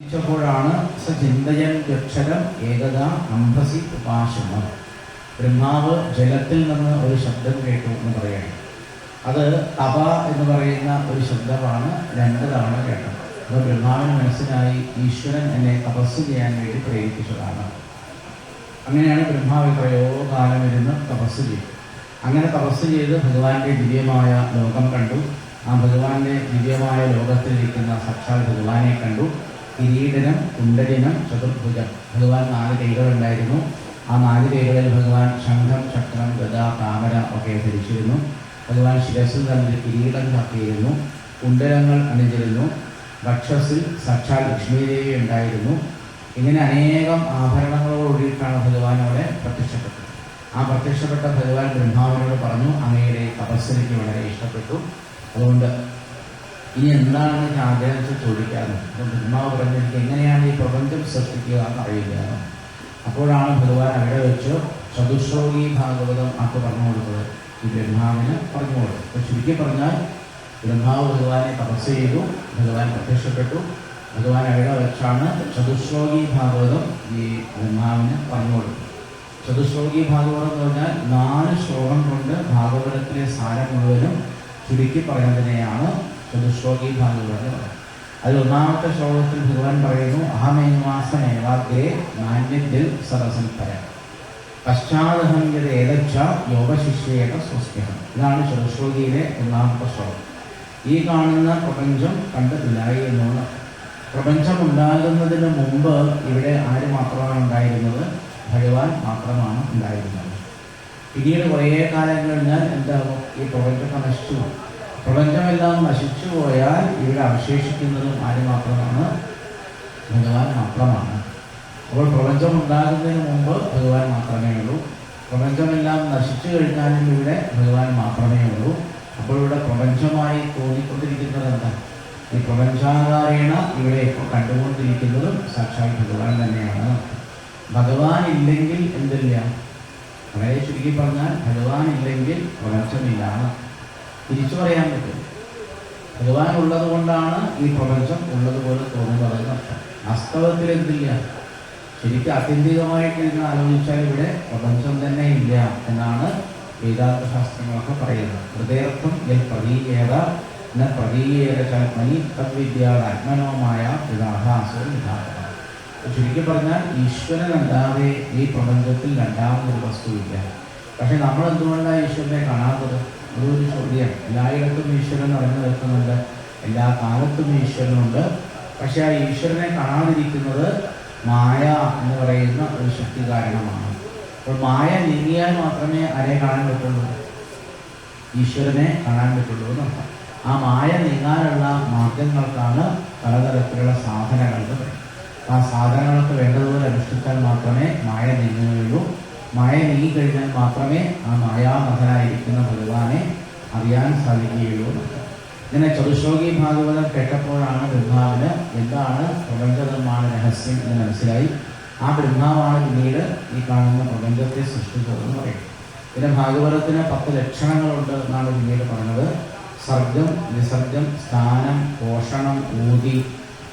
ാണ് സ ചിന്തയൻ അക്ഷരം ഏകത അംഭസി ഉപാസനം. ബ്രഹ്മാവ് ജലത്തിൽ നിന്ന് ഒരു ശബ്ദം കേട്ടു എന്ന് പറയുകയാണ്. അത് തപ എന്ന് പറയുന്ന ഒരു ശബ്ദമാണ് 2 തവണ കേട്ടത്. അപ്പോൾ ബ്രഹ്മാവിന് മനസ്സിലായി ഈശ്വരൻ എന്നെ തപസ് ചെയ്യാൻ വേണ്ടി പ്രേരിപ്പിച്ചതാണ്. അങ്ങനെയാണ് ബ്രഹ്മാവ് എത്രയോ കാലം ഇരുന്ന് തപസ് ചെയ്തു. അങ്ങനെ തപസ് ചെയ്ത് ഭഗവാന്റെ ദിവ്യമായ ലോകം കണ്ടു. ആ ഭഗവാന്റെ ദിവ്യമായ ലോകത്തിലിരിക്കുന്ന സാക്ഷാൽ ഭഗവാനെ കണ്ടു. കിരീടനം, കുണ്ടലിനം, ചതുർഭുജം. ഭഗവാൻ 4 കൈകളുണ്ടായിരുന്നു. ആ 4 കൈകളിൽ ഭഗവാൻ ശംഖം, ചക്രം, ഗദ, താമര ഒക്കെ ധരിച്ചിരുന്നു. ഭഗവാൻ ശിരസിൽ തന്നെ കിരീടം ചാർത്തിയിരുന്നു. കുണ്ടലങ്ങൾ അണിഞ്ഞിരുന്നു. വക്ഷസിൽ സാക്ഷാൽ ലക്ഷ്മീദേവി ഉണ്ടായിരുന്നു. ഇങ്ങനെ അനേകം ആഭരണങ്ങളോടുകൂടിയിട്ടാണ് ഭഗവാൻ അവിടെ പ്രത്യക്ഷപ്പെട്ടത്. ആ പ്രത്യക്ഷപ്പെട്ട ഭഗവാൻ ബ്രഹ്മാവിനോട് പറഞ്ഞു, അങ്ങയുടെ തപസ്സെനിക്ക് വളരെ ഇഷ്ടപ്പെട്ടു, അതുകൊണ്ട് ഇനി എന്താണെന്ന് ആഗ്രഹിച്ച് ചോദിക്കാമെന്ന്. അപ്പോൾ ബ്രഹ്മാവ് പറഞ്ഞു, എനിക്ക് എങ്ങനെയാണ് ഈ പ്രപഞ്ചം സൃഷ്ടിക്കുക എന്ന് അറിയില്ല. അപ്പോഴാണ് ഭഗവാൻ അവിടെ വെച്ച് ചതുശ്ലോകി ഭാഗവതം പറഞ്ഞു കൊടുത്തത്. ഈ ബ്രഹ്മാവിന് പറഞ്ഞു കൊടുത്തു. അപ്പോൾ ചുരുക്കി പറഞ്ഞാൽ ബ്രഹ്മാവ് ഭഗവാനെ തപസ് ചെയ്തു, ഭഗവാൻ പ്രത്യക്ഷപ്പെട്ടു. ഭഗവാൻ അവിടെ വെച്ചാണ് ചതുശ്ലോകി ഭാഗവതം ഈ ബ്രഹ്മാവിന് പറഞ്ഞു കൊടുത്തു. ചതുശ്ലോകി ഭാഗവതം എന്ന് പറഞ്ഞാൽ 4 ശ്ലോകം കൊണ്ട് ഭാഗവതത്തിലെ സാരം മുഴുവനും ചുരുക്കി പറയുന്നതിനെയാണ് ചതുശ്ലോകി ഭാഗവതം. അതിൽ 1-ാമത്തെ ശ്ലോകത്തിൽ ഭഗവാൻ പറയുന്നു, അഹമേവാസമേവാഗ്രേ നാന്യത്തിൽ സരസൽപര പശ്ചാദഹം യത് ഏതച്ഛ യോഗശിഷ്യേത സ്വസ്യം. ഇതാണ് ചതുശ്ലോകിയിലെ 1-ാമത്തെ ശ്ലോകം. ഈ കാണുന്ന പ്രപഞ്ചം കണ്ടതില്ലായി എന്നുള്ള. പ്രപഞ്ചം ഉണ്ടാകുന്നതിന് മുമ്പ് ഇവിടെ ആര് മാത്രമാണ് ഉണ്ടായിരുന്നത്? ഭഗവാൻ മാത്രമാണ് ഉണ്ടായിരുന്നത്. പിന്നീട് കുറേ കാലം കഴിഞ്ഞാൽ എന്താകും? ഈ പ്രപഞ്ചമൊക്കെ നശിച്ചു. പ്രപഞ്ചമെല്ലാം നശിച്ചു പോയാൽ ഇവിടെ അവശേഷിക്കുന്നതും ആര് മാത്രമാണ്? ഭഗവാൻ മാത്രമാണ്. അപ്പോൾ പ്രപഞ്ചം ഉണ്ടാകുന്നതിന് മുമ്പ് ഭഗവാൻ മാത്രമേ ഉള്ളൂ. പ്രപഞ്ചമെല്ലാം നശിച്ചു കഴിഞ്ഞാലും ഇവിടെ ഭഗവാൻ മാത്രമേ ഉള്ളൂ. അപ്പോൾ ഇവിടെ പ്രപഞ്ചമായി തോന്നിക്കൊണ്ടിരിക്കുന്നത് എന്താ? ഈ പ്രപഞ്ചാകാരേണ ഇവിടെ ഇപ്പോൾ കണ്ടുകൊണ്ടിരിക്കുന്നതും സാക്ഷാൽ ഭഗവാൻ തന്നെയാണ്. ഭഗവാൻ ഇല്ലെങ്കിൽ എന്തില്ല? വളരെ ചുരുക്കി പറഞ്ഞാൽ ഭഗവാൻ ഇല്ലെങ്കിൽ പ്രപഞ്ചമില്ലാണ്. തിരിച്ചു പറയാൻ പറ്റും. ഭഗവാൻ ഉള്ളത് കൊണ്ടാണ് ഈ പ്രപഞ്ചം ഉള്ളതുപോലെ തോന്നുന്നത്. വാസ്തവത്തിൽ എന്തില്ല? ശരിക്കും ആത്യന്തികമായിട്ട് ഇന്ന് ആലോചിച്ചാൽ ഇവിടെ പ്രപഞ്ചം തന്നെ ഇല്ല എന്നാണ് വേദാന്ത ശാസ്ത്രങ്ങളൊക്കെ പറയുന്നത്. ഹൃദയർത്ഥം യൽ പ്രതീയേത ന പ്രതീയേത ചാത്മനി തദ്വിദ്യാത്മനോമായ വിദാഹാസോ വിധാത. ചുരുക്കി പറഞ്ഞാൽ ഈശ്വരനല്ലാതെ ഈ പ്രപഞ്ചത്തിൽ രണ്ടാമതൊരു വസ്തുവില്ല. പക്ഷെ നമ്മൾ എന്തുകൊണ്ടാണ് ഈശ്വരനെ കാണാത്തത്? അതൊരു ചോദ്യം. എല്ലായിടത്തും ഈശ്വരൻ നിറഞ്ഞു നിൽക്കുന്നുണ്ട്, എല്ലാ കാലത്തും ഈശ്വരനുണ്ട്. പക്ഷെ ആ ഈശ്വരനെ കാണാതിരിക്കുന്നത് മായ എന്ന് പറയുന്ന ഒരു ശക്തി കാരണമാണ്. അപ്പോൾ മായ നീങ്ങിയാൽ മാത്രമേ ആരെ കാണാൻ പറ്റുള്ളൂ? ഈശ്വരനെ കാണാൻ പറ്റുള്ളൂ എന്നർത്ഥം. ആ മായ നീങ്ങാനുള്ള മാർഗങ്ങൾക്കാണ് പലതരത്തിലുള്ള സാധനങ്ങൾ എന്ന് പറയുന്നത്. ആ സാധനങ്ങൾക്ക് വേണ്ടതുപോലെ അനുഷ്ഠിച്ചാൽ മാത്രമേ മായ നീങ്ങുകയുള്ളൂ. മായ നീങ്ങിക്കഴിഞ്ഞാൽ മാത്രമേ ആ മായാമഹനായിരിക്കുന്ന ഭഗവാനെ അറിയാൻ സാധിക്കുകയുള്ളൂ. ഇങ്ങനെ ചതുശ്ലോകി ഭാഗവതം കേട്ടപ്പോഴാണ് ബ്രഹ്മാവിന് എന്താണ് പ്രപഞ്ച നിർമ്മാണ രഹസ്യം എന്ന് മനസ്സിലായി. ആ ബ്രഹ്മാവാണ് പിന്നീട് ഈ കാണുന്ന പ്രപഞ്ചത്തെ സൃഷ്ടിച്ചതെന്ന് പറയും. പിന്നെ ഭാഗവതത്തിന് 10 ലക്ഷണങ്ങളുണ്ട് എന്നാണ് പിന്നീട് പറഞ്ഞത്. സർഗം, വിസർഗം, സ്ഥാനം, പോഷണം, ഊതി,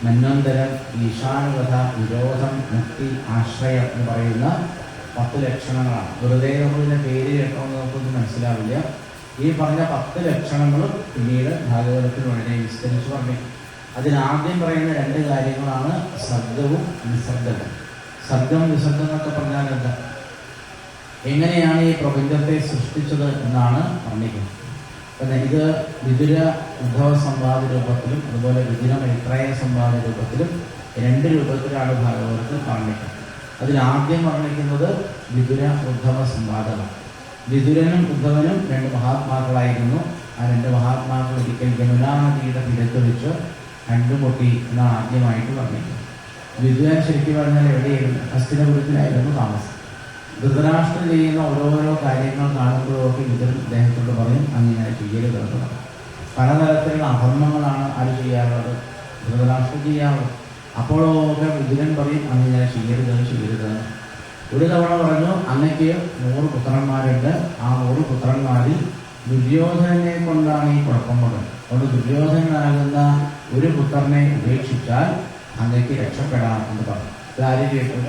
മന്വന്തരം, ഈശാനുവധ, വിരോധം, മുക്തി, ആശ്രയം എന്ന് പറയുന്ന 10 ലക്ഷണങ്ങളാണ്. വെറുതെ നമ്മളിതിൻ്റെ പേര് കേട്ടോന്ന് നമുക്കൊന്നും മനസ്സിലാവില്ല. ഈ പറഞ്ഞ 10 ലക്ഷണങ്ങളും പിന്നീട് ഭാഗവതത്തിൽ വളരെ വിസ്തരിച്ച് പറഞ്ഞു. അതിനാദ്യം പറയുന്ന 2 കാര്യങ്ങളാണ് സർഗവും വിസർഗവും. സർഗം, വിസർഗം എന്നൊക്കെ പറഞ്ഞാൽ എന്താ? എങ്ങനെയാണ് ഈ പ്രപഞ്ചത്തെ സൃഷ്ടിച്ചത് എന്നാണ് പറഞ്ഞിരിക്കുന്നത്. പിന്നെ ഇത് വിതുര ഉദ്ധവ സംവാദ രൂപത്തിലും അതുപോലെ വിതുര മൈത്രേയ സംവാദ രൂപത്തിലും 2 രൂപത്തിലാണ് ഭാഗവതത്തിൽ പറഞ്ഞിരിക്കുന്നത്. അതിലാദ്യം പറഞ്ഞിരിക്കുന്നത് വിതുര ഉദ്ധവ സംവാദമാണ്. വിതുരനും ഉദ്ധവനും 2 മഹാത്മാക്കളായിരുന്നു. ആ 2 മഹാത്മാക്കൾ ഒരിക്കൽ യമുനാ നദിയുടെ തീരത്ത് വെച്ച് കണ്ടുമുട്ടി എന്നാണ് ആദ്യമായിട്ട് പറഞ്ഞിരിക്കുന്നത്. വിതുരൻ ശരിക്കും പറഞ്ഞാൽ എവിടെയായിരുന്നു? ഹസ്തിനപുരത്തിലായിരുന്നു താമസം. ധൃതരാഷ്ട്രം ചെയ്യുന്ന ഓരോരോ കാര്യങ്ങൾ കാണുമ്പോഴൊക്കെ വിതുരൻ അദ്ദേഹത്തോട് പറയും, അങ്ങനെ ചെയ്യരുതെന്ന് പറയും. പലതരത്തിലുള്ള അധർമ്മങ്ങളാണ് ആര് ചെയ്യാറുള്ളത്? ധൃതരാഷ്ട്രം ചെയ്യാറുള്ളത്. അപ്പോഴൊക്കെ വിതുരൻ പറയും, അങ്ങനെ ചെയ്യരുതെന്ന്. ഒരു തവണ പറഞ്ഞു, അങ്ങക്ക് 100 പുത്രന്മാരുണ്ട്. ആ 100 പുത്രന്മാരിൽ ദുര്യോധനനെ കൊണ്ടാണ് ഈ കുഴപ്പം. അതുകൊണ്ട് ദുര്യോധനാകുന്ന ഒരു പുത്രനെ ഉപേക്ഷിച്ചാൽ അങ്ങേക്ക് രക്ഷപ്പെടാം എന്ന് പറഞ്ഞു. ഇതാരും കേട്ടു?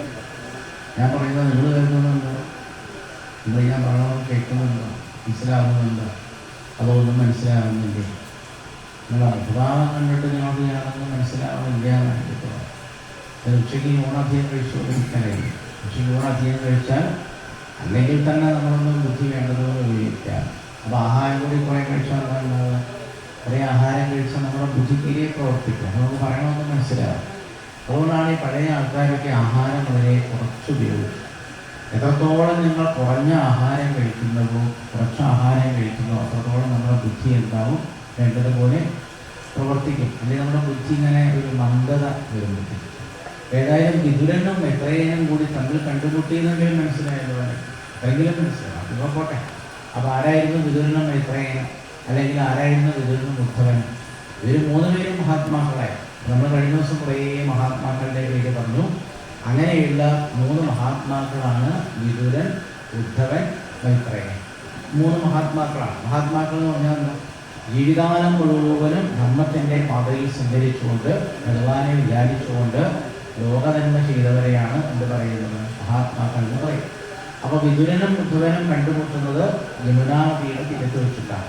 ഞാൻ പറയുന്നത് നിങ്ങൾ കേൾക്കുന്നുണ്ടോ? നിങ്ങൾ ഞാൻ പറയണമെന്ന് കേൾക്കുന്നുണ്ടോ? മനസ്സിലാവുന്നുണ്ടോ? അതൊന്നും മനസ്സിലാവുന്നില്ലേ? നിങ്ങൾ അഭിഭാവം കണ്ടിട്ട് നിങ്ങൾക്ക് ഞാനൊന്നും മനസ്സിലാവുന്നില്ല എന്നാണ് എനിക്ക് പറയാം. ഉച്ചയ്ക്ക് ഊണാധികം കഴിച്ചുകൊണ്ടിരിക്കാനായി. ഉച്ചയ്ക്ക് ഊണാധികം കഴിച്ചാൽ അല്ലെങ്കിൽ തന്നെ നമ്മളൊന്നും ബുദ്ധി വേണ്ടതുപോലെ ഉപയോഗിക്കാം. അപ്പോൾ ആഹാരം കൂടി കുറേ കഴിച്ചാൽ എന്താ? കുറേ ആഹാരം കഴിച്ചാൽ നമ്മുടെ ബുദ്ധിക്ക് പ്രവർത്തിക്കും. നമുക്ക് പറയണമെന്ന് മനസ്സിലാവും. അതുകൊണ്ടാണ് ഈ പഴയ ആൾക്കാരൊക്കെ ആഹാരം വളരെ കുറച്ച് ഉപയോഗിച്ചു. എത്രത്തോളം നിങ്ങൾ കുറഞ്ഞ ആഹാരം കഴിക്കുന്നതോ കുറച്ച് ആഹാരം കഴിക്കുന്നതോ അത്രത്തോളം നമ്മുടെ ബുദ്ധി എന്താവും? വേണ്ടതുപോലെ പ്രവർത്തിക്കും. അല്ലെങ്കിൽ നമ്മുടെ ബുദ്ധി ഇങ്ങനെ ഒരു മന്ദത വരുമ്പോഴത്തേക്കും. ഏതായാലും വിതുരനും മൈത്രേയനും കൂടി തമ്മിൽ കണ്ടുമുട്ടിയെന്നെങ്കിലും മനസ്സിലായല്ലോ, എങ്കിലും മനസ്സിലാവും. അതിപ്പോൾ പോട്ടെ. അപ്പോൾ ആരായിരുന്നു വിതുരനും മൈത്രേയനും? അല്ലെങ്കിൽ ആരായിരുന്നു വിതുരനും ഉദ്ധവനും? ഇവർ 3 പേരും മഹാത്മാക്കളായി. നമ്മൾ കഴിഞ്ഞ ദിവസം കുറേ മഹാത്മാക്കളുടെ പേര് പറഞ്ഞു. അങ്ങനെയുള്ള 3 മഹാത്മാക്കളാണ് വിതുരൻ, ഉദ്ധവൻ, മൈത്രേയൻ. 3 മഹാത്മാക്കളാണ്. മഹാത്മാക്കൾ എന്ന് പറഞ്ഞാൽ ജീവിതകാലം മുഴുവനും ധർമ്മത്തിൻ്റെ പാതയിൽ സഞ്ചരിച്ചുകൊണ്ട് ഭഗവാനെ വിചാരിച്ചുകൊണ്ട് ലോകനന്മ ചെയ്തവരെയാണ് എന്ത് പറയുന്നത്? മഹാത്മാക്കൾ എന്ന് പറയും. അപ്പോൾ വിതുരനും ഉദ്ധവനും കണ്ടുമുട്ടുന്നത് യമുനാ നദിയുടെ തീരത്ത് വെച്ചിട്ടാണ്.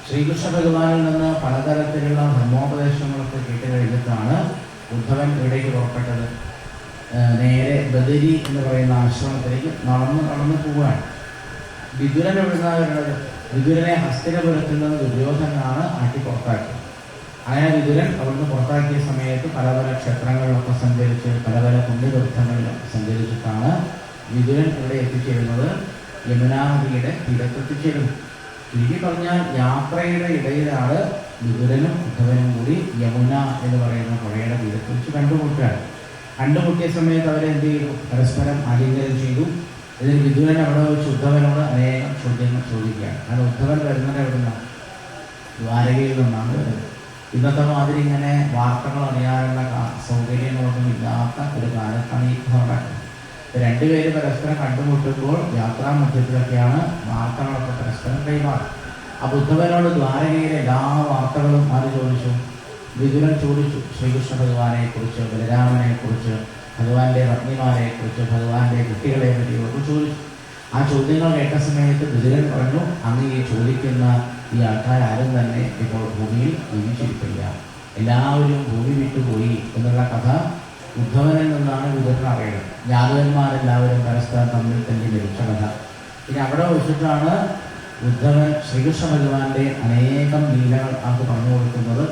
ശ്രീകൃഷ്ണ ഭഗവാനിൽ നിന്ന് പലതരത്തിലുള്ള ധർമ്മോപദേശങ്ങളൊക്കെ കേട്ട് കഴിഞ്ഞിട്ടാണ് ഉദ്ധവൻ ഇവിടേക്ക് പുറപ്പെട്ടത്. നേരെ ബദരി എന്ന് പറയുന്ന ആശ്രമത്തിലേക്ക് നടന്ന് പോവുകയാണ്. വിതുരൻ എവിടുന്നാണ് വരുന്നത്? വിതുരനെ ഹസ്തിനപുരത്തിൽ നിന്ന് ദുര്യോധനാണ് ആട്ടി പുറത്താക്കിയത്. അങ്ങനെ വിതുരൻ അവിടുന്ന് പുറത്താക്കിയ സമയത്ത് പല പല ക്ഷേത്രങ്ങളിലൊക്കെ സഞ്ചരിച്ച് പല പല പുണ്യതീർത്ഥങ്ങളിലൊക്കെ സഞ്ചരിച്ചിട്ടാണ് വിതുരൻ ഇവിടെ എത്തിച്ചേരുന്നത്. യമുനാ നദിയുടെ തീരത്തെത്തിച്ചേരുന്നു. ചുരുക്കി പറഞ്ഞാൽ യാത്രയുടെ ഇടയിലാണ് വിതുരനും ഉദ്ധവനും കൂടി യമുന എന്ന് പറയുന്ന പുഴയുടെ തീരത്ത് വെച്ച് കണ്ടുമുട്ടുകയാണ്. കണ്ടുമുട്ടിയ സമയത്ത് അവരെന്ത് ചെയ്തു? പരസ്പരം ആലിംഗനം ചെയ്തു. ഇതിന് വിതുരൻ അവിടെ വെച്ച് ഉദ്ധവനോട് അനേകം ചോദ്യങ്ങൾ ചോദിക്കുകയാണ്. കാരണം ഉദ്ധവൻ വരുന്നത് എവിടെ നിന്നാണ്? ദ്വാരകയിൽ നിന്നാണ് വരുന്നത്. ഇന്നത്തെ മാതിരി ഇങ്ങനെ വാർത്തകൾ അറിയാനുള്ള സൗകര്യങ്ങളൊന്നും ഇല്ലാത്ത ഒരു കാലത്താണ് ഈ കഥ നടക്കുന്നത്. 2 പേര് പരസ്പരം കണ്ടുമുട്ടുമ്പോൾ യാത്രാമധ്യത്തിലൊക്കെയാണ് വാർത്തകളൊക്കെ പരസ്പരം കൈമാറും. അപ്പോൾ ഉദ്ധവനോട് ദ്വാരകയിലെ എല്ലാ വാർത്തകളും ആര് ചോദിച്ചു? വിതുരൻ ചോദിച്ചു. ശ്രീകൃഷ്ണ ഭഗവാനെക്കുറിച്ച്, ബലരാമനെക്കുറിച്ച്, ഭഗവാന്റെ പത്നിമാരെക്കുറിച്ച്, ഭഗവാന്റെ കുട്ടികളെ പറ്റിയൊക്കെ ചോദിച്ചു. ആ ചോദ്യങ്ങൾ കേട്ട സമയത്ത് വിതുരൻ പറഞ്ഞു, അങ്ങ് ഈ ചോദിക്കുന്ന ഈ ആൾക്കാരും തന്നെ ഇപ്പോൾ ഭൂമിയിൽ ജീവിച്ചിരിപ്പില്ല, എല്ലാവരും ഭൂമി വിട്ടുപോയി എന്നുള്ള കഥ ഉദ്ധവനിൽ നിന്നാണ് വിതുരൻ അറിയുന്നത്. യാദവന്മാരെല്ലാവരും പരസ്പരം തമ്മിൽ തന്നെ ലഭിച്ച കഥ. പിന്നെ അവിടെ വെച്ചിട്ടാണ് ഉദ്ധവൻ ശ്രീകൃഷ്ണ ഭഗവാന്റെ അനേകം ലീലകൾ അത് പറഞ്ഞു കൊടുക്കുന്നത്.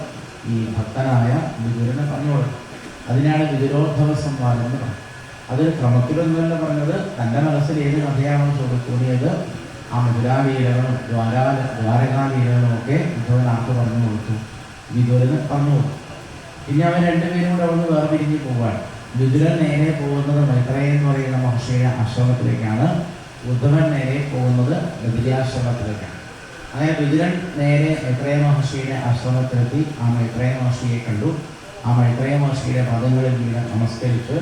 ഈ ഭക്തനായ വിതുരനെ പറഞ്ഞു കൊടുക്കും. അതിനാണ് വിതുരോദ്ധവ സംവാദം എന്ന് പറഞ്ഞത്. അതൊരു ക്രമത്തിലൊന്നുമല്ല പറഞ്ഞത്. തൻ്റെ മനസ്സിൽ ഏത് കഥയാണോ ചോദിക്കൂടിയത് ആ മധുരാലീലകളും ദ്വാരകാലീലകളും ഒക്കെ ഉദ്ധവൻ ആർക്ക് പറഞ്ഞു കൊടുത്തു? വിതുരന് പറഞ്ഞു കൊടുത്തു. പിന്നെ അവൻ 2 പേരും കൂടെ അവിടെ വേർപിരിഞ്ഞ് പോവുകയാണ്. വിതുരൻ നേരെ പോകുന്നത് മൈത്രേയൻ എന്ന് പറയുന്ന മഹർഷിയുടെ ആശ്രമത്തിലേക്കാണ്. ഉദ്ധവൻ നേരെ പോകുന്നത് ബദരിയാശ്രമത്തിലേക്കാണ്. അങ്ങനെ വിതുരൻ നേരെ മൈത്രേയ മഹർഷിയുടെ ആശ്രമത്തിലെത്തി. ആ മൈത്രേയ മഹർഷിയെ കണ്ടു. ആ മൈത്രേയ മഹർഷിയുടെ പദങ്ങളിൽ വീണ് നമസ്കരിച്ച്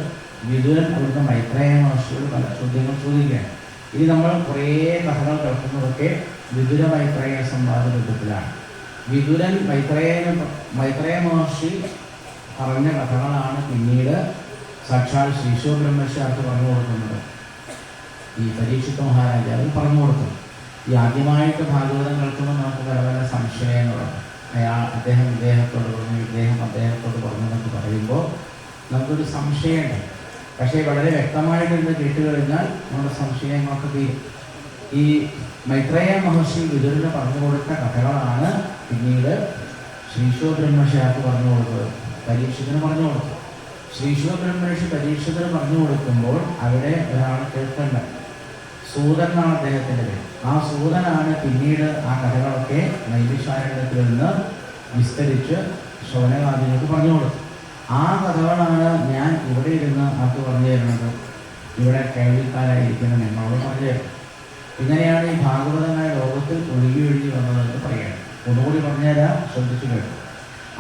വിതുരൻ അവിടുന്ന് മൈത്രേയ മഹർഷിയോട് പല ചോദ്യങ്ങൾ ചോദിക്കുകയാണ്. ഇനി നമ്മൾ കുറേ കഥകൾ കേൾക്കുന്നതൊക്കെ വിതുര മൈത്രേയ സംവാദ രൂപത്തിലാണ്. വിതുരൻ മൈത്രേയ മഹർഷി പറഞ്ഞ കഥകളാണ് പിന്നീട് സാക്ഷാൽ ശ്രീശോ ബ്രഹ്മർഷിയാർക്ക് പറഞ്ഞു കൊടുക്കുന്നത്. ഈ പരീക്ഷിത മഹാരാജാവിൽ പറഞ്ഞു കൊടുക്കും. ഈ ആദ്യമായിട്ട് ഭാഗവതം കേൾക്കുമ്പോൾ നമുക്ക് പല പല സംശയങ്ങളുണ്ട്. അദ്ദേഹം ഇദ്ദേഹത്തോട് പറഞ്ഞു, ഇദ്ദേഹം അദ്ദേഹത്തോട് പറഞ്ഞു എന്നൊക്കെ പറയുമ്പോൾ നമുക്കൊരു സംശയമുണ്ട്. പക്ഷേ വളരെ വ്യക്തമായിട്ട് ഇന്ന് കേട്ടുകഴിഞ്ഞാൽ നമ്മുടെ സംശയങ്ങളൊക്കെ തീരും. ഈ മൈത്രേയ മഹർഷി വിതുരന് പറഞ്ഞു കൊടുത്ത കഥകളാണ് പിന്നീട് ശ്രീശോ ബ്രഹ്മർഷിയാർക്ക് പറഞ്ഞു കൊടുത്തത്, പരീക്ഷത്തിന് പറഞ്ഞു കൊടുത്തു. ശ്രീശോ ബ്രഹ്മർഷി പരീക്ഷത്തിന് പറഞ്ഞു കൊടുക്കുമ്പോൾ അവിടെ ഒരാൾ കേൾക്കേണ്ട സൂതൻ എന്നാണ് അദ്ദേഹത്തിൻ്റെ പേര്. ആ സൂതനാണ് പിന്നീട് ആ കഥകളൊക്കെ നൈമിഷാരണ്യത്തിൽ നിന്ന് വിസ്തരിച്ച് ശൗനകാദികൾക്ക് പറഞ്ഞു കൊടുത്തു. ആ കഥകളാണ് ഞാൻ ഇവിടെ ഇരുന്ന് ആർക്ക് പറഞ്ഞു തരുന്നത്? ഇവിടെ കേൾവിക്കാരായിരിക്കുന്ന നിങ്ങളോട് പറഞ്ഞു തരും. ഇങ്ങനെയാണ് ഈ ഭാഗവതമായ ലോകത്തിൽ ഒഴുകി വന്നതെന്ന് പറയുകയാണ്. ഒന്നുകൂടി പറഞ്ഞുതരാം, ശ്രദ്ധിച്ചു കേട്ടു.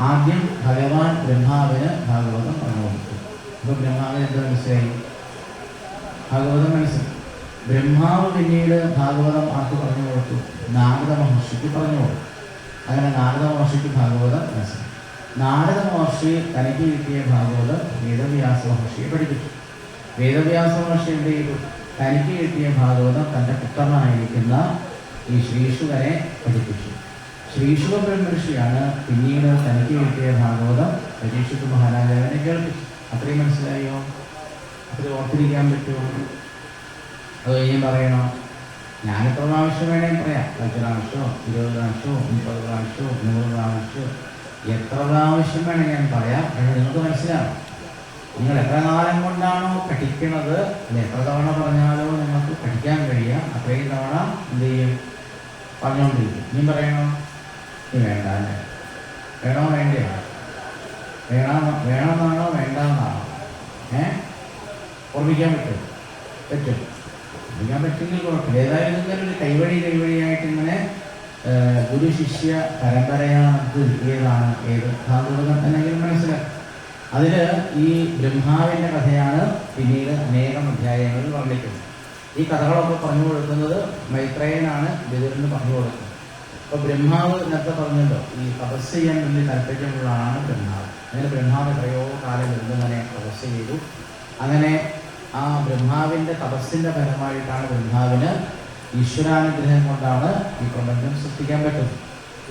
ആദ്യം ഭഗവാൻ ബ്രഹ്മാവിന് ഭാഗവതം പറഞ്ഞു കൊടുത്തു. അപ്പോൾ ബ്രഹ്മാവിന് എന്ത് മനസ്സിലായി? ഭാഗവതം മനസ്സിലായി. ബ്രഹ്മാവ് പിന്നീട് ഭാഗവതം ആർക്ക് പറഞ്ഞു കൊടുത്തു? നാരദ മഹർഷിക്ക് പറഞ്ഞു കൊടുത്തു. അങ്ങനെ നാരദ മഹർഷിക്ക് ഭാഗവതം മനസ്സിലായി. നാരദ മഹർഷി തനിക്ക് കിട്ടിയ ഭാഗവതം വേദവ്യാസ മഹർഷിയെ പഠിപ്പിച്ചു. വേദവ്യാസ മഹർഷി എന്ത് ചെയ്തു? തനിക്ക് കിട്ടിയ ഭാഗവതം തൻ്റെ പുത്രനായിരിക്കുന്ന ഈ ശ്രീശുകനെ പഠിപ്പിച്ചു. ശ്രീശുക ബ്രഹ്മർഷിയാണ് പിന്നീട് തനിക്ക് കിട്ടിയ ഭാഗവതം പരീക്ഷിത് മഹാരാജാവിനെ കേൾപ്പിച്ചു. അത്രയും മനസ്സിലായോ? അത്രയും ഓർത്തിരിക്കാൻ പറ്റുമോ? അത് കഴിഞ്ഞ് പറയണോ? ഞാനെത്ര പ്രാവശ്യം വേണേലും പറയാം. 10 പ്രാവശ്യമോ 20 പ്രാവശ്യമോ 30 പ്രാവശ്യമോ 100 പ്രാവശ്യമോ എത്ര പ്രാവശ്യം വേണമെങ്കിൽ ഞാൻ പറയാം. പക്ഷേ നിങ്ങൾക്ക് മനസ്സിലാവും. നിങ്ങൾ എത്ര കാലം കൊണ്ടാണോ പഠിക്കുന്നത്, അല്ലെ എത്ര തവണ പറഞ്ഞാലോ നിങ്ങൾക്ക് പഠിക്കാൻ കഴിയുക, അത്രയും തവണ എന്ത് ചെയ്യും? പറഞ്ഞുകൊണ്ടിരിക്കും. നീ പറയണോ? നീ വേണ്ട അല്ലേ? വേണോ വേണ്ടയോ? വേണമെന്നാണോ വേണ്ടെന്നാണോ? ഓർമ്മിക്കാൻ പറ്റും? പറ്റും. ഓർമ്മിക്കാൻ പറ്റുമെങ്കിൽ കുഴപ്പമില്ല. ഏതായാലും നിങ്ങളൊരു കൈവഴിയായിട്ട് ഇങ്ങനെ ഗുരു ശിഷ്യ പരമ്പരയാണ് നമുക്ക് കിട്ടിയതാണ്. ഏത് ഭാഗവതം എന്നെങ്കിലും മനസ്സിലാക്കും. അതിൽ ഈ ബ്രഹ്മാവിൻ്റെ കഥയാണ് പിന്നീട് അനേകം അധ്യായങ്ങളിൽ വർണ്ണിക്കുന്നത്. ഈ കഥകളൊക്കെ പറഞ്ഞു കൊടുക്കുന്നത് മൈത്രേയനാണ് വിതുരന് പറഞ്ഞു കൊടുക്കുന്നത്. അപ്പോൾ ബ്രഹ്മാവ് നേരത്തെ പറഞ്ഞല്ലോ, ഈ തപസ് ചെയ്യാൻ വലിയ താല്പര്യമുള്ളതാണ് ബ്രഹ്മാവ്. അങ്ങനെ ബ്രഹ്മാവ് എത്രയോ കാലം ഇരുന്നങ്ങനെ തപസ് ചെയ്തു. അങ്ങനെ ആ ബ്രഹ്മാവിൻ്റെ തപസ്സിൻ്റെ ഫലമായിട്ടാണ് ബ്രഹ്മാവിന് ഈശ്വരാനുഗ്രഹം കൊണ്ടാണ് ഈ പ്രപഞ്ചം സൃഷ്ടിക്കാൻ പറ്റുന്നത്.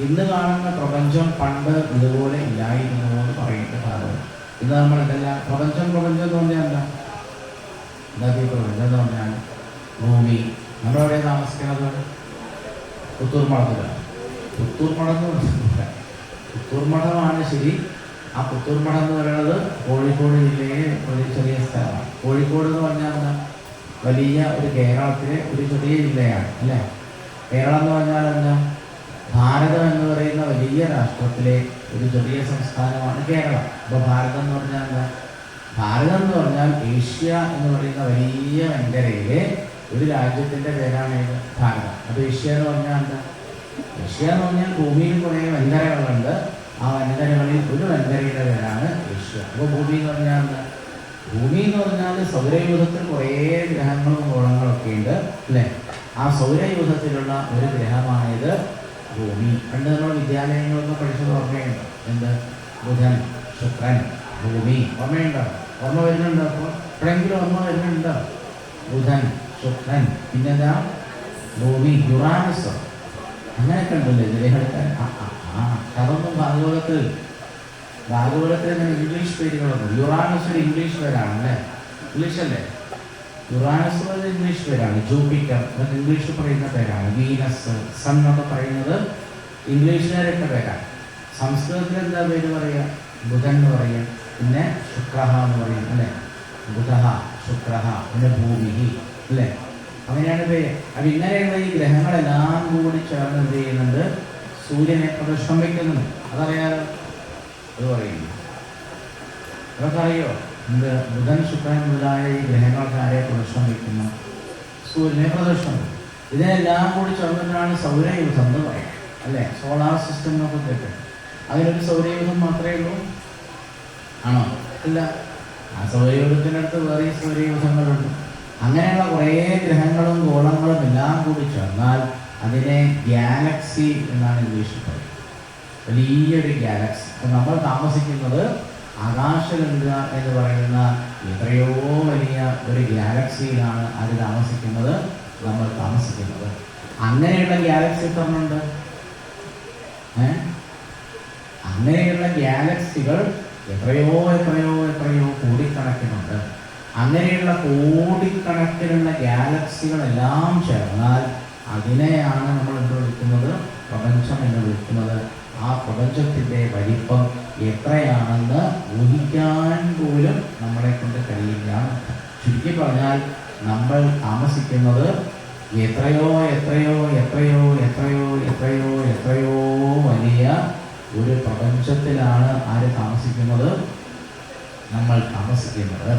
ഇന്ന് കാണുന്ന പ്രപഞ്ചം പണ്ട് ഇതുപോലെ ഇല്ലായിരുന്നു എന്ന് പറയുന്ന ഭാഗം. ഇന്ന് നമ്മൾ ഇതെല്ലാം പ്രപഞ്ചം എന്ന് പറഞ്ഞാൽ എന്താ? ഈ പ്രപഞ്ചം എന്ന് പറഞ്ഞാൽ ഭൂമി. നമ്മളെവിടെ താമസിക്കുന്നത്? പുത്തൂർമഠത്തിലാണ്. പുത്തൂർമഠമാണ് ശരി. ആ പുത്തൂർമഠം എന്ന് പറയുന്നത് കോഴിക്കോട് ജില്ലയിലെ ഒരു ചെറിയ സ്ഥലമാണ്. കോഴിക്കോട് എന്ന് പറഞ്ഞാൽ എന്താ? വലിയ ഒരു കേരളത്തിലെ ഒരു ചെറിയ ജില്ലയാണ് അല്ലേ? കേരളം എന്ന് പറഞ്ഞാൽ എന്താ? ഭാരതം എന്ന് പറയുന്ന വലിയ രാഷ്ട്രത്തിലെ ഒരു ചെറിയ സംസ്ഥാനമാണ് കേരളം. അപ്പോൾ ഭാരതം എന്ന് പറഞ്ഞാൽ എന്താ? ഭാരതം എന്ന് പറഞ്ഞാൽ ഏഷ്യ എന്ന് പറയുന്ന വലിയ വൻകരയിലെ ഒരു രാജ്യത്തിൻ്റെ പേരാണ് ഇത് ഭാരതം. അപ്പോൾ ഏഷ്യ എന്ന് പറഞ്ഞാൽ എന്താ? ഏഷ്യ എന്ന് പറഞ്ഞാൽ ഭൂമിയിൽ കുറേ വൻകരകളുണ്ട്. ആ വൻകരകളിൽ ഒരു വൻകരയുടെ പേരാണ് ഏഷ്യ. അപ്പോൾ ഭൂമി എന്ന് പറഞ്ഞാൽ എന്താ? ഭൂമി എന്ന് പറഞ്ഞാൽ സൗരയൂഥത്തിൽ കുറേ ഗ്രഹങ്ങളും ഗോളങ്ങളൊക്കെ ഉണ്ട് അല്ലേ? ആ സൗരയൂഥത്തിലുള്ള ഒരു ഗ്രഹമാണിത് ഭൂമി. പണ്ട് നമ്മൾ വിദ്യാലയങ്ങളൊക്കെ പഠിച്ചത് ഓർമ്മയുണ്ടോ? എന്ത്? ബുധൻ, ശുക്രൻ, ഭൂമി. ഓർമ്മയുണ്ടോ? ഓർമ്മ വരുന്നുണ്ടോ? അപ്പോൾ എപ്പോഴെങ്കിലും ഓർമ്മ വരുന്നുണ്ടോ? ബുധൻ, ശുക്രൻ, പിന്നെന്താ? ഭൂമി, യുറാനസ്. അങ്ങനെയൊക്കെ ഉണ്ടല്ലോ ഗ്രഹങ്ങൾ. അതൊന്നും ഭാഗവതത്തിൽ ഇങ്ങനെ ഇംഗ്ലീഷ് പേരുകളൊന്നും. യുറാനസ് ഒരു ഇംഗ്ലീഷ് പേരാണ് അല്ലേ? ഇംഗ്ലീഷ് അല്ലേ? യുറാനസ് ഒരു ഇംഗ്ലീഷ് പേരാണ്. ജൂപ്പിറ്റർ അത് ഇംഗ്ലീഷ് പറയുന്ന പേരാണ്. വീനസ്, സൺ എന്നൊക്കെ പറയുന്നത് ഇംഗ്ലീഷുകാരുടെ പേരാണ്. സംസ്കൃതത്തിൽ എന്താ പേര് പറയുക? ബുധൻ എന്ന് പറയുക. പിന്നെ ശുക്രഹ എന്ന് പറയും അല്ലേ? ബുധഹ, ശുക്രഹ, പിന്നെ ഭൂമി അല്ലേ? അങ്ങനെയാണ് പേര്. അപ്പം ഇങ്ങനെയുള്ള ഈ ഗ്രഹങ്ങളെല്ലാം കൂടി ചേർന്ന് എന്ത് ചെയ്യുന്നുണ്ട്? സൂര്യനെ പ്രദക്ഷിണം വയ്ക്കുന്നുണ്ട്. അതറിയാലോ? അത് പറയുന്നു. അതൊക്കെ അറിയോ? എന്ത്? ബുധൻ, ശുക്രൻ മുതലായ ഈ ഗ്രഹങ്ങൾക്ക് ആരെ പ്രദക്ഷിണം വയ്ക്കുന്നു? സൂര്യനെ പ്രദക്ഷിണം. ഇതിനെല്ലാം കൂടി ചേർന്നിട്ടാണ് സൗരയൂഥം എന്ന് പറയാം അല്ലേ? സോളാർ സിസ്റ്റം എന്നൊക്കെ കേട്ടത്. അതിലൊരു സൗരയൂഥം മാത്രമേ ഉള്ളൂ ആണോ? ഇല്ല. ആ സൗരയൂഥത്തിനടുത്ത് വേറെ സൗരയൂഥങ്ങളുണ്ട്. അങ്ങനെയുള്ള കുറേ ഗ്രഹങ്ങളും ഗോളങ്ങളും എല്ലാം കൂടി ചേർന്നാൽ അതിനെ ഗാലക്സി എന്നാണ് ഇംഗ്ലീഷിൽ പറയുന്നത്. വലിയൊരു ഗാലക്സി. അപ്പം നമ്മൾ താമസിക്കുന്നത് ആകാശഗംഗ എന്ന് പറയുന്ന എത്രയോ വലിയ ഒരു ഗാലക്സിയിലാണ് അത് താമസിക്കുന്നത്. നമ്മൾ താമസിക്കുന്നത് അങ്ങനെയുള്ള ഗാലക്സി എത്രയുണ്ട്? അങ്ങനെയുള്ള ഗാലക്സികൾ എത്രയോ കോടിക്കണക്കിനുണ്ട്. അങ്ങനെയുള്ള കോടിക്കണക്കിനുള്ള ഗാലക്സികളെല്ലാം ചേർന്നാൽ അതിനെയാണ് നമ്മൾ എന്ത് വിളിക്കുന്നത്? പ്രപഞ്ചം എന്ന് വിളിക്കുന്നത്. ആ പ്രപഞ്ചത്തിൻ്റെ വലിപ്പം എത്രയാണെന്ന് ഊഹിക്കാൻ പോലും നമ്മളെ കൊണ്ട് കഴിയില്ല. ചുരുക്കി പറഞ്ഞാൽ നമ്മൾ താമസിക്കുന്നത് എത്രയോ വലിയ ഒരു പ്രപഞ്ചത്തിലാണ് ആര് താമസിക്കുന്നത്? നമ്മൾ താമസിക്കുന്നത്.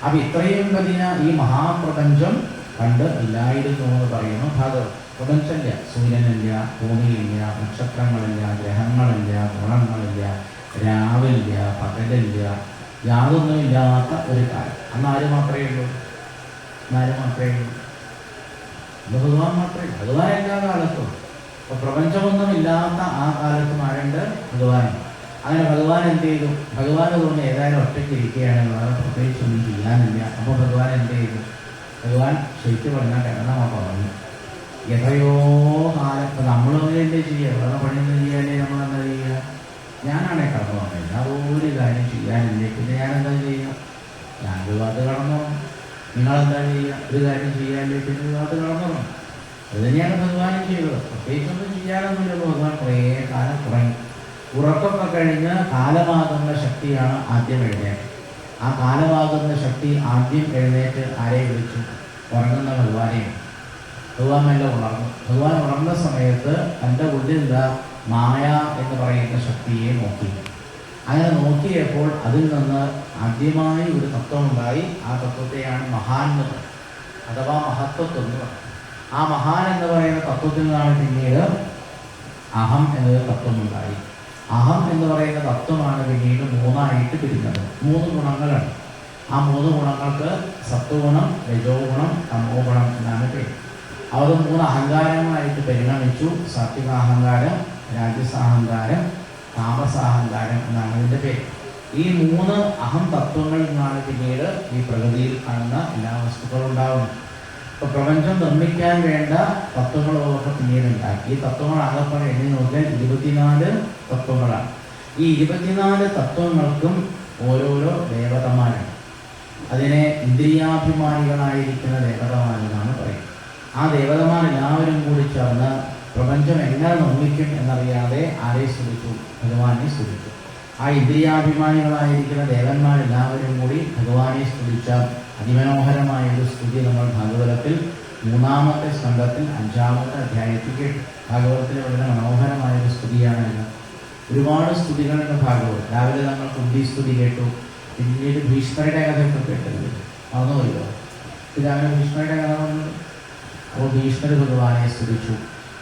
അപ്പം ഇത്രയും വലിയ ഈ മഹാപ്രപഞ്ചം പണ്ട് ഇല്ലായിരുന്നു എന്ന് പറയുന്നു ഭാഗവതം. പ്രപഞ്ചമില്ല, സൂര്യനില്ല, ഭൂമിയില്ല, നക്ഷത്രങ്ങളില്ല, ഗ്രഹങ്ങളില്ല, ഗുണങ്ങളില്ല, രാവില്ല, പകലില്ല, യാതൊന്നുമില്ലാത്ത ഒരു കാലം. അന്ന് ആര് മാത്രമേ ഉള്ളൂ? ഭഗവാൻ മാത്രമേ. ഭഗവാൻ എല്ലാ കാലത്തും. അപ്പോൾ പ്രപഞ്ചമൊന്നുമില്ലാത്ത ആ കാലത്തും ആരുണ്ട്? ഭഗവാൻ. അങ്ങനെ ഭഗവാൻ എന്ത് ചെയ്തു? ഭഗവാൻ തോന്നി ഏതായാലും ഒറ്റയ്ക്ക് ഇരിക്കുകയാണ്, വേറെ പ്രത്യേകിച്ചൊന്നും ചെയ്യാനില്ല. അപ്പോൾ ഭഗവാൻ എന്ത് ചെയ്തു? ഭഗവാൻ ശരിക്കും പറഞ്ഞാൽ കിടന്നങ്ങോട്ട് പറഞ്ഞു. എത്രയോ കാലം ഇപ്പം നമ്മളൊന്നും എന്തേ ചെയ്യുക, വേറെ പണിയൊന്നും ചെയ്യാനേ നമ്മളെന്താ ചെയ്യുക? ഞാനാണേ കടന്നു പറഞ്ഞത്, അതൊരു കാര്യം ചെയ്യാനില്ലേ, പിന്നെ ഞാനെന്താ ചെയ്യുക? ഞാൻ ഒരു ഭാഗത്ത് കടന്നു. നിങ്ങളെന്താ ചെയ്യുക? ഒരു കാര്യം ചെയ്യാനില്ലേ, പിന്നെ ഒരു ഭാഗത്ത് കടന്നു. അത് തന്നെയാണ് ഭഗവാനും ചെയ്തത്. പ്രത്യേകിച്ചൊന്നും ചെയ്യാനൊന്നുമില്ലല്ലോ. ഭഗവാൻ കുറേ കാലം കുറഞ്ഞു. ഉറക്കമൊക്കെ കഴിഞ്ഞ് കാലമാകുന്ന ശക്തിയാണ് ആദ്യം എഴുന്നേറ്റ്. ആ കാലമാകുന്ന ശക്തി ആദ്യം എഴുന്നേറ്റ് ആരെ വിളിച്ചു? ഉറങ്ങുന്ന ഭഗവാനെയും. ഭഗവാൻ എല്ലാം ഉണർന്നു. ഭഗവാൻ ഉണർന്ന സമയത്ത് തൻ്റെ ഉള്ളിലുള്ള മായ എന്ന് പറയുന്ന ശക്തിയെ നോക്കി. അങ്ങനെ നോക്കിയപ്പോൾ അതിൽ നിന്ന് ആദ്യമായി ഒരു തത്വമുണ്ടായി. ആ തത്വത്തെയാണ് മഹാൻ എന്ന് പറയുന്നത്, അഥവാ മഹത്വത്വം എന്ന് പറയുന്നത്. ആ മഹാൻ എന്ന് പറയുന്ന തത്വത്തിൽ നിന്നാണ് പിന്നീട് അഹം എന്നൊരു തത്വമുണ്ടായി. അഹം എന്ന് പറയുന്ന തത്വമാണ് പിന്നീട് മൂന്നായിട്ട് പിരിഞ്ഞത്. 3 ഗുണങ്ങളാണ്. ആ 3 ഗുണങ്ങൾക്ക് സത്വഗുണം, രജോ ഗുണം, തമോ ഗുണം എന്നാണ് പേര്. അത് 3 അഹങ്കാരങ്ങളായിട്ട് പരിണമിച്ചു. സാത്വികാഹങ്കാരം, രാജസാഹങ്കാരം, താമസാഹങ്കാരം എന്നാണ് ഇതിൻ്റെ പേര്. ഈ 3 അഹം തത്വങ്ങളിൽ നിന്നാണ് പിന്നീട് ഈ പ്രകൃതിയിൽ കാണുന്ന എല്ലാ വസ്തുക്കളും ഉണ്ടാകുന്നത്. ഇപ്പോൾ പ്രപഞ്ചം നിർമ്മിക്കാൻ വേണ്ട തത്വങ്ങളൊക്കെ പിന്നീട് ഉണ്ടാക്കി. ഈ തത്വങ്ങൾ ആകെപ്പാടെ എണ്ണി നോക്കിയാൽ 24 തത്വങ്ങളാണ്. ഈ 24 തത്വങ്ങൾക്കും ഓരോരോ ദേവതമാരാണ്. അതിനെ ഇന്ദ്രിയാഭിമാനികളായിരിക്കുന്ന ദേവതമാരെന്നാണ് പറയുന്നത്. ആ ദേവതമാരെല്ലാവരും കൂടി ചേർന്ന് പ്രപഞ്ചം എങ്ങനെ നിർമ്മിക്കും എന്നറിയാതെ ആരെ സ്തുതിച്ചു? ഭഗവാനെ സ്തുതിച്ചു. ആ ഇന്ദ്രിയാഭിമാനികളായിരിക്കുന്ന ദേവന്മാരെല്ലാവരും കൂടി ഭഗവാനെ സ്തുതിച്ച അതിമനോഹരമായൊരു സ്തുതി നമ്മൾ ഭാഗവതത്തിൽ 3-ാമത്തെ സ്കന്ധത്തിൽ 5-ാമത്തെ അധ്യായത്തിൽ കേട്ടു. ഭാഗവതത്തിൽ വളരെ മനോഹരമായൊരു സ്തുതിയാണ് ഇത്. ഒരുപാട് സ്തുതികളുടെ ഭാഗവത്. രാവിലെ നമ്മൾ കുന്തി സ്തുതി കേട്ടു. പിന്നീട് ഭീഷ്മരുടെ കഥയൊക്കെ കേട്ടത് മറന്നുപോയോ? രാവിലെ ഭീഷ്മരുടെ കഥ വന്നു. അപ്പോൾ ഭീഷ്മർ ഭഗവാനെ സ്തുതിച്ചു.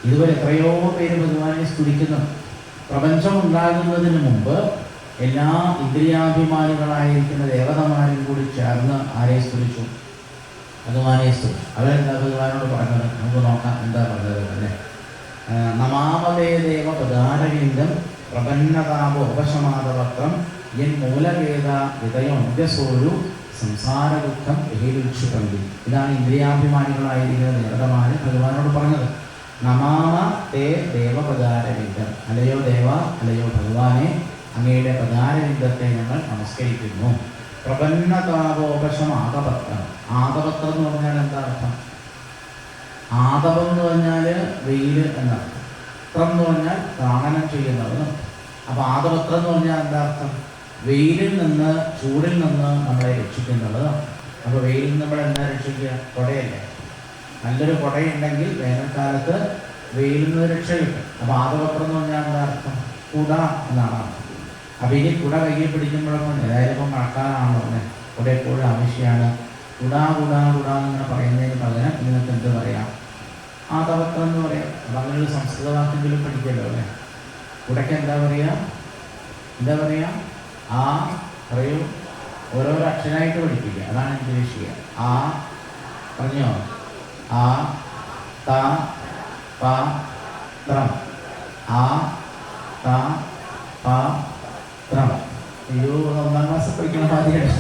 ഇതുവരെ എത്രയോ പേര് ഭഗവാനെ സ്തുതിക്കുന്നു. പ്രപഞ്ചം ഉണ്ടാകുന്നതിന് മുമ്പ് എല്ലാ ഇന്ദ്രിയാഭിമാനികളായിരിക്കുന്ന ദേവതമാരും കൂടി ചേർന്ന് ആരെ സ്തുതിച്ചു? ഭഗവാനെ സ്തുതിച്ചു. അവരെന്താ ഭഗവാനോട് പറഞ്ഞത്? നമുക്ക് നോക്കാം എന്താ പറഞ്ഞത് അല്ലേ. നമാമതേ ദേവ പദാരവിന്ദം പ്രപന്നതാപോപശമാതപത്രം യൻ മൂലവേദ വിതയോന്യസോരു സംസാര ദുഃഖം ബഹിരുക്ഷിപന്തി. ഇതാണ് ഇന്ദ്രിയാഭിമാനികളായിരിക്കുന്ന ദേവതമാര് ഭഗവാനോട് പറഞ്ഞത്. നമാമ തേ ദേവപദാരവിന്ദം. അല്ലയോ ദേവ, അല്ലയോ ഭഗവാനെ, അങ്ങയുടെ പദാരവിന്ദത്തെ ഞങ്ങൾ നമസ്കരിക്കുന്നു. പ്രപന്നതാപോപശം ആതപത്രം. ആതപത്രം എന്ന് പറഞ്ഞാൽ എന്താ അർത്ഥം? ആതപം എന്ന് പറഞ്ഞാൽ വെയിൽ എന്നർത്ഥം. പത്രം എന്ന് പറഞ്ഞാൽ പ്രാണനം ചെയ്യുന്നത്. അപ്പോൾ ആതപത്രം എന്ന് പറഞ്ഞാൽ എന്താ അർത്ഥം? വെയിലിൽ നിന്ന്, ചൂടിൽ നിന്ന് നമ്മളെ രക്ഷിക്കുന്നത്. അപ്പോൾ വെയിലിൽ നിന്ന് നമ്മൾ എന്താ രക്ഷിക്കുക? കുടയല്ലേ. നല്ലൊരു കുടയുണ്ടെങ്കിൽ വേനൽക്കാലത്ത് വെയിലിൽ നിന്ന് രക്ഷ കിട്ടും. അപ്പോൾ ആതപത്രം എന്ന് പറഞ്ഞാൽ എന്താ അർത്ഥം? കുട എന്നാണ് അർത്ഥം. അപ്പോൾ ഇനി കുട കയ്യിൽ പിടിക്കുമ്പോഴൊക്കെ ഏതായാലും ഇപ്പം മഴക്കാലമാണല്ലോ അല്ലേ, കുട എപ്പോഴും ആവശ്യമാണ്. കുടാ കുടാ കുടാ എന്നിങ്ങനെ പറയുന്നതിന് പകരം നിങ്ങൾക്ക് എന്ത് പറയാം? ആതപത്രം എന്ന് പറയാം. അപ്പം അങ്ങനെ ഒരു സംസ്കൃത വാക്കെങ്കിലും പഠിക്കല്ലോ അല്ലേ. കുടയ്ക്ക് എന്താ പറയുക? എന്താ പറയുക? ആ പറയൂ. ഓരോരോ അക്ഷരമായിട്ട് പഠിപ്പിക്കുക. അതാണ് ഇംഗ്ലീഷ് ചെയ്യുക. ആ പറഞ്ഞോ? ആ ത പ ത്രം. ആ ത പ ത്രം. അയ്യോ, 1-ാം ക്ലാസ് പഠിക്കണ മാതിരിയാണ്.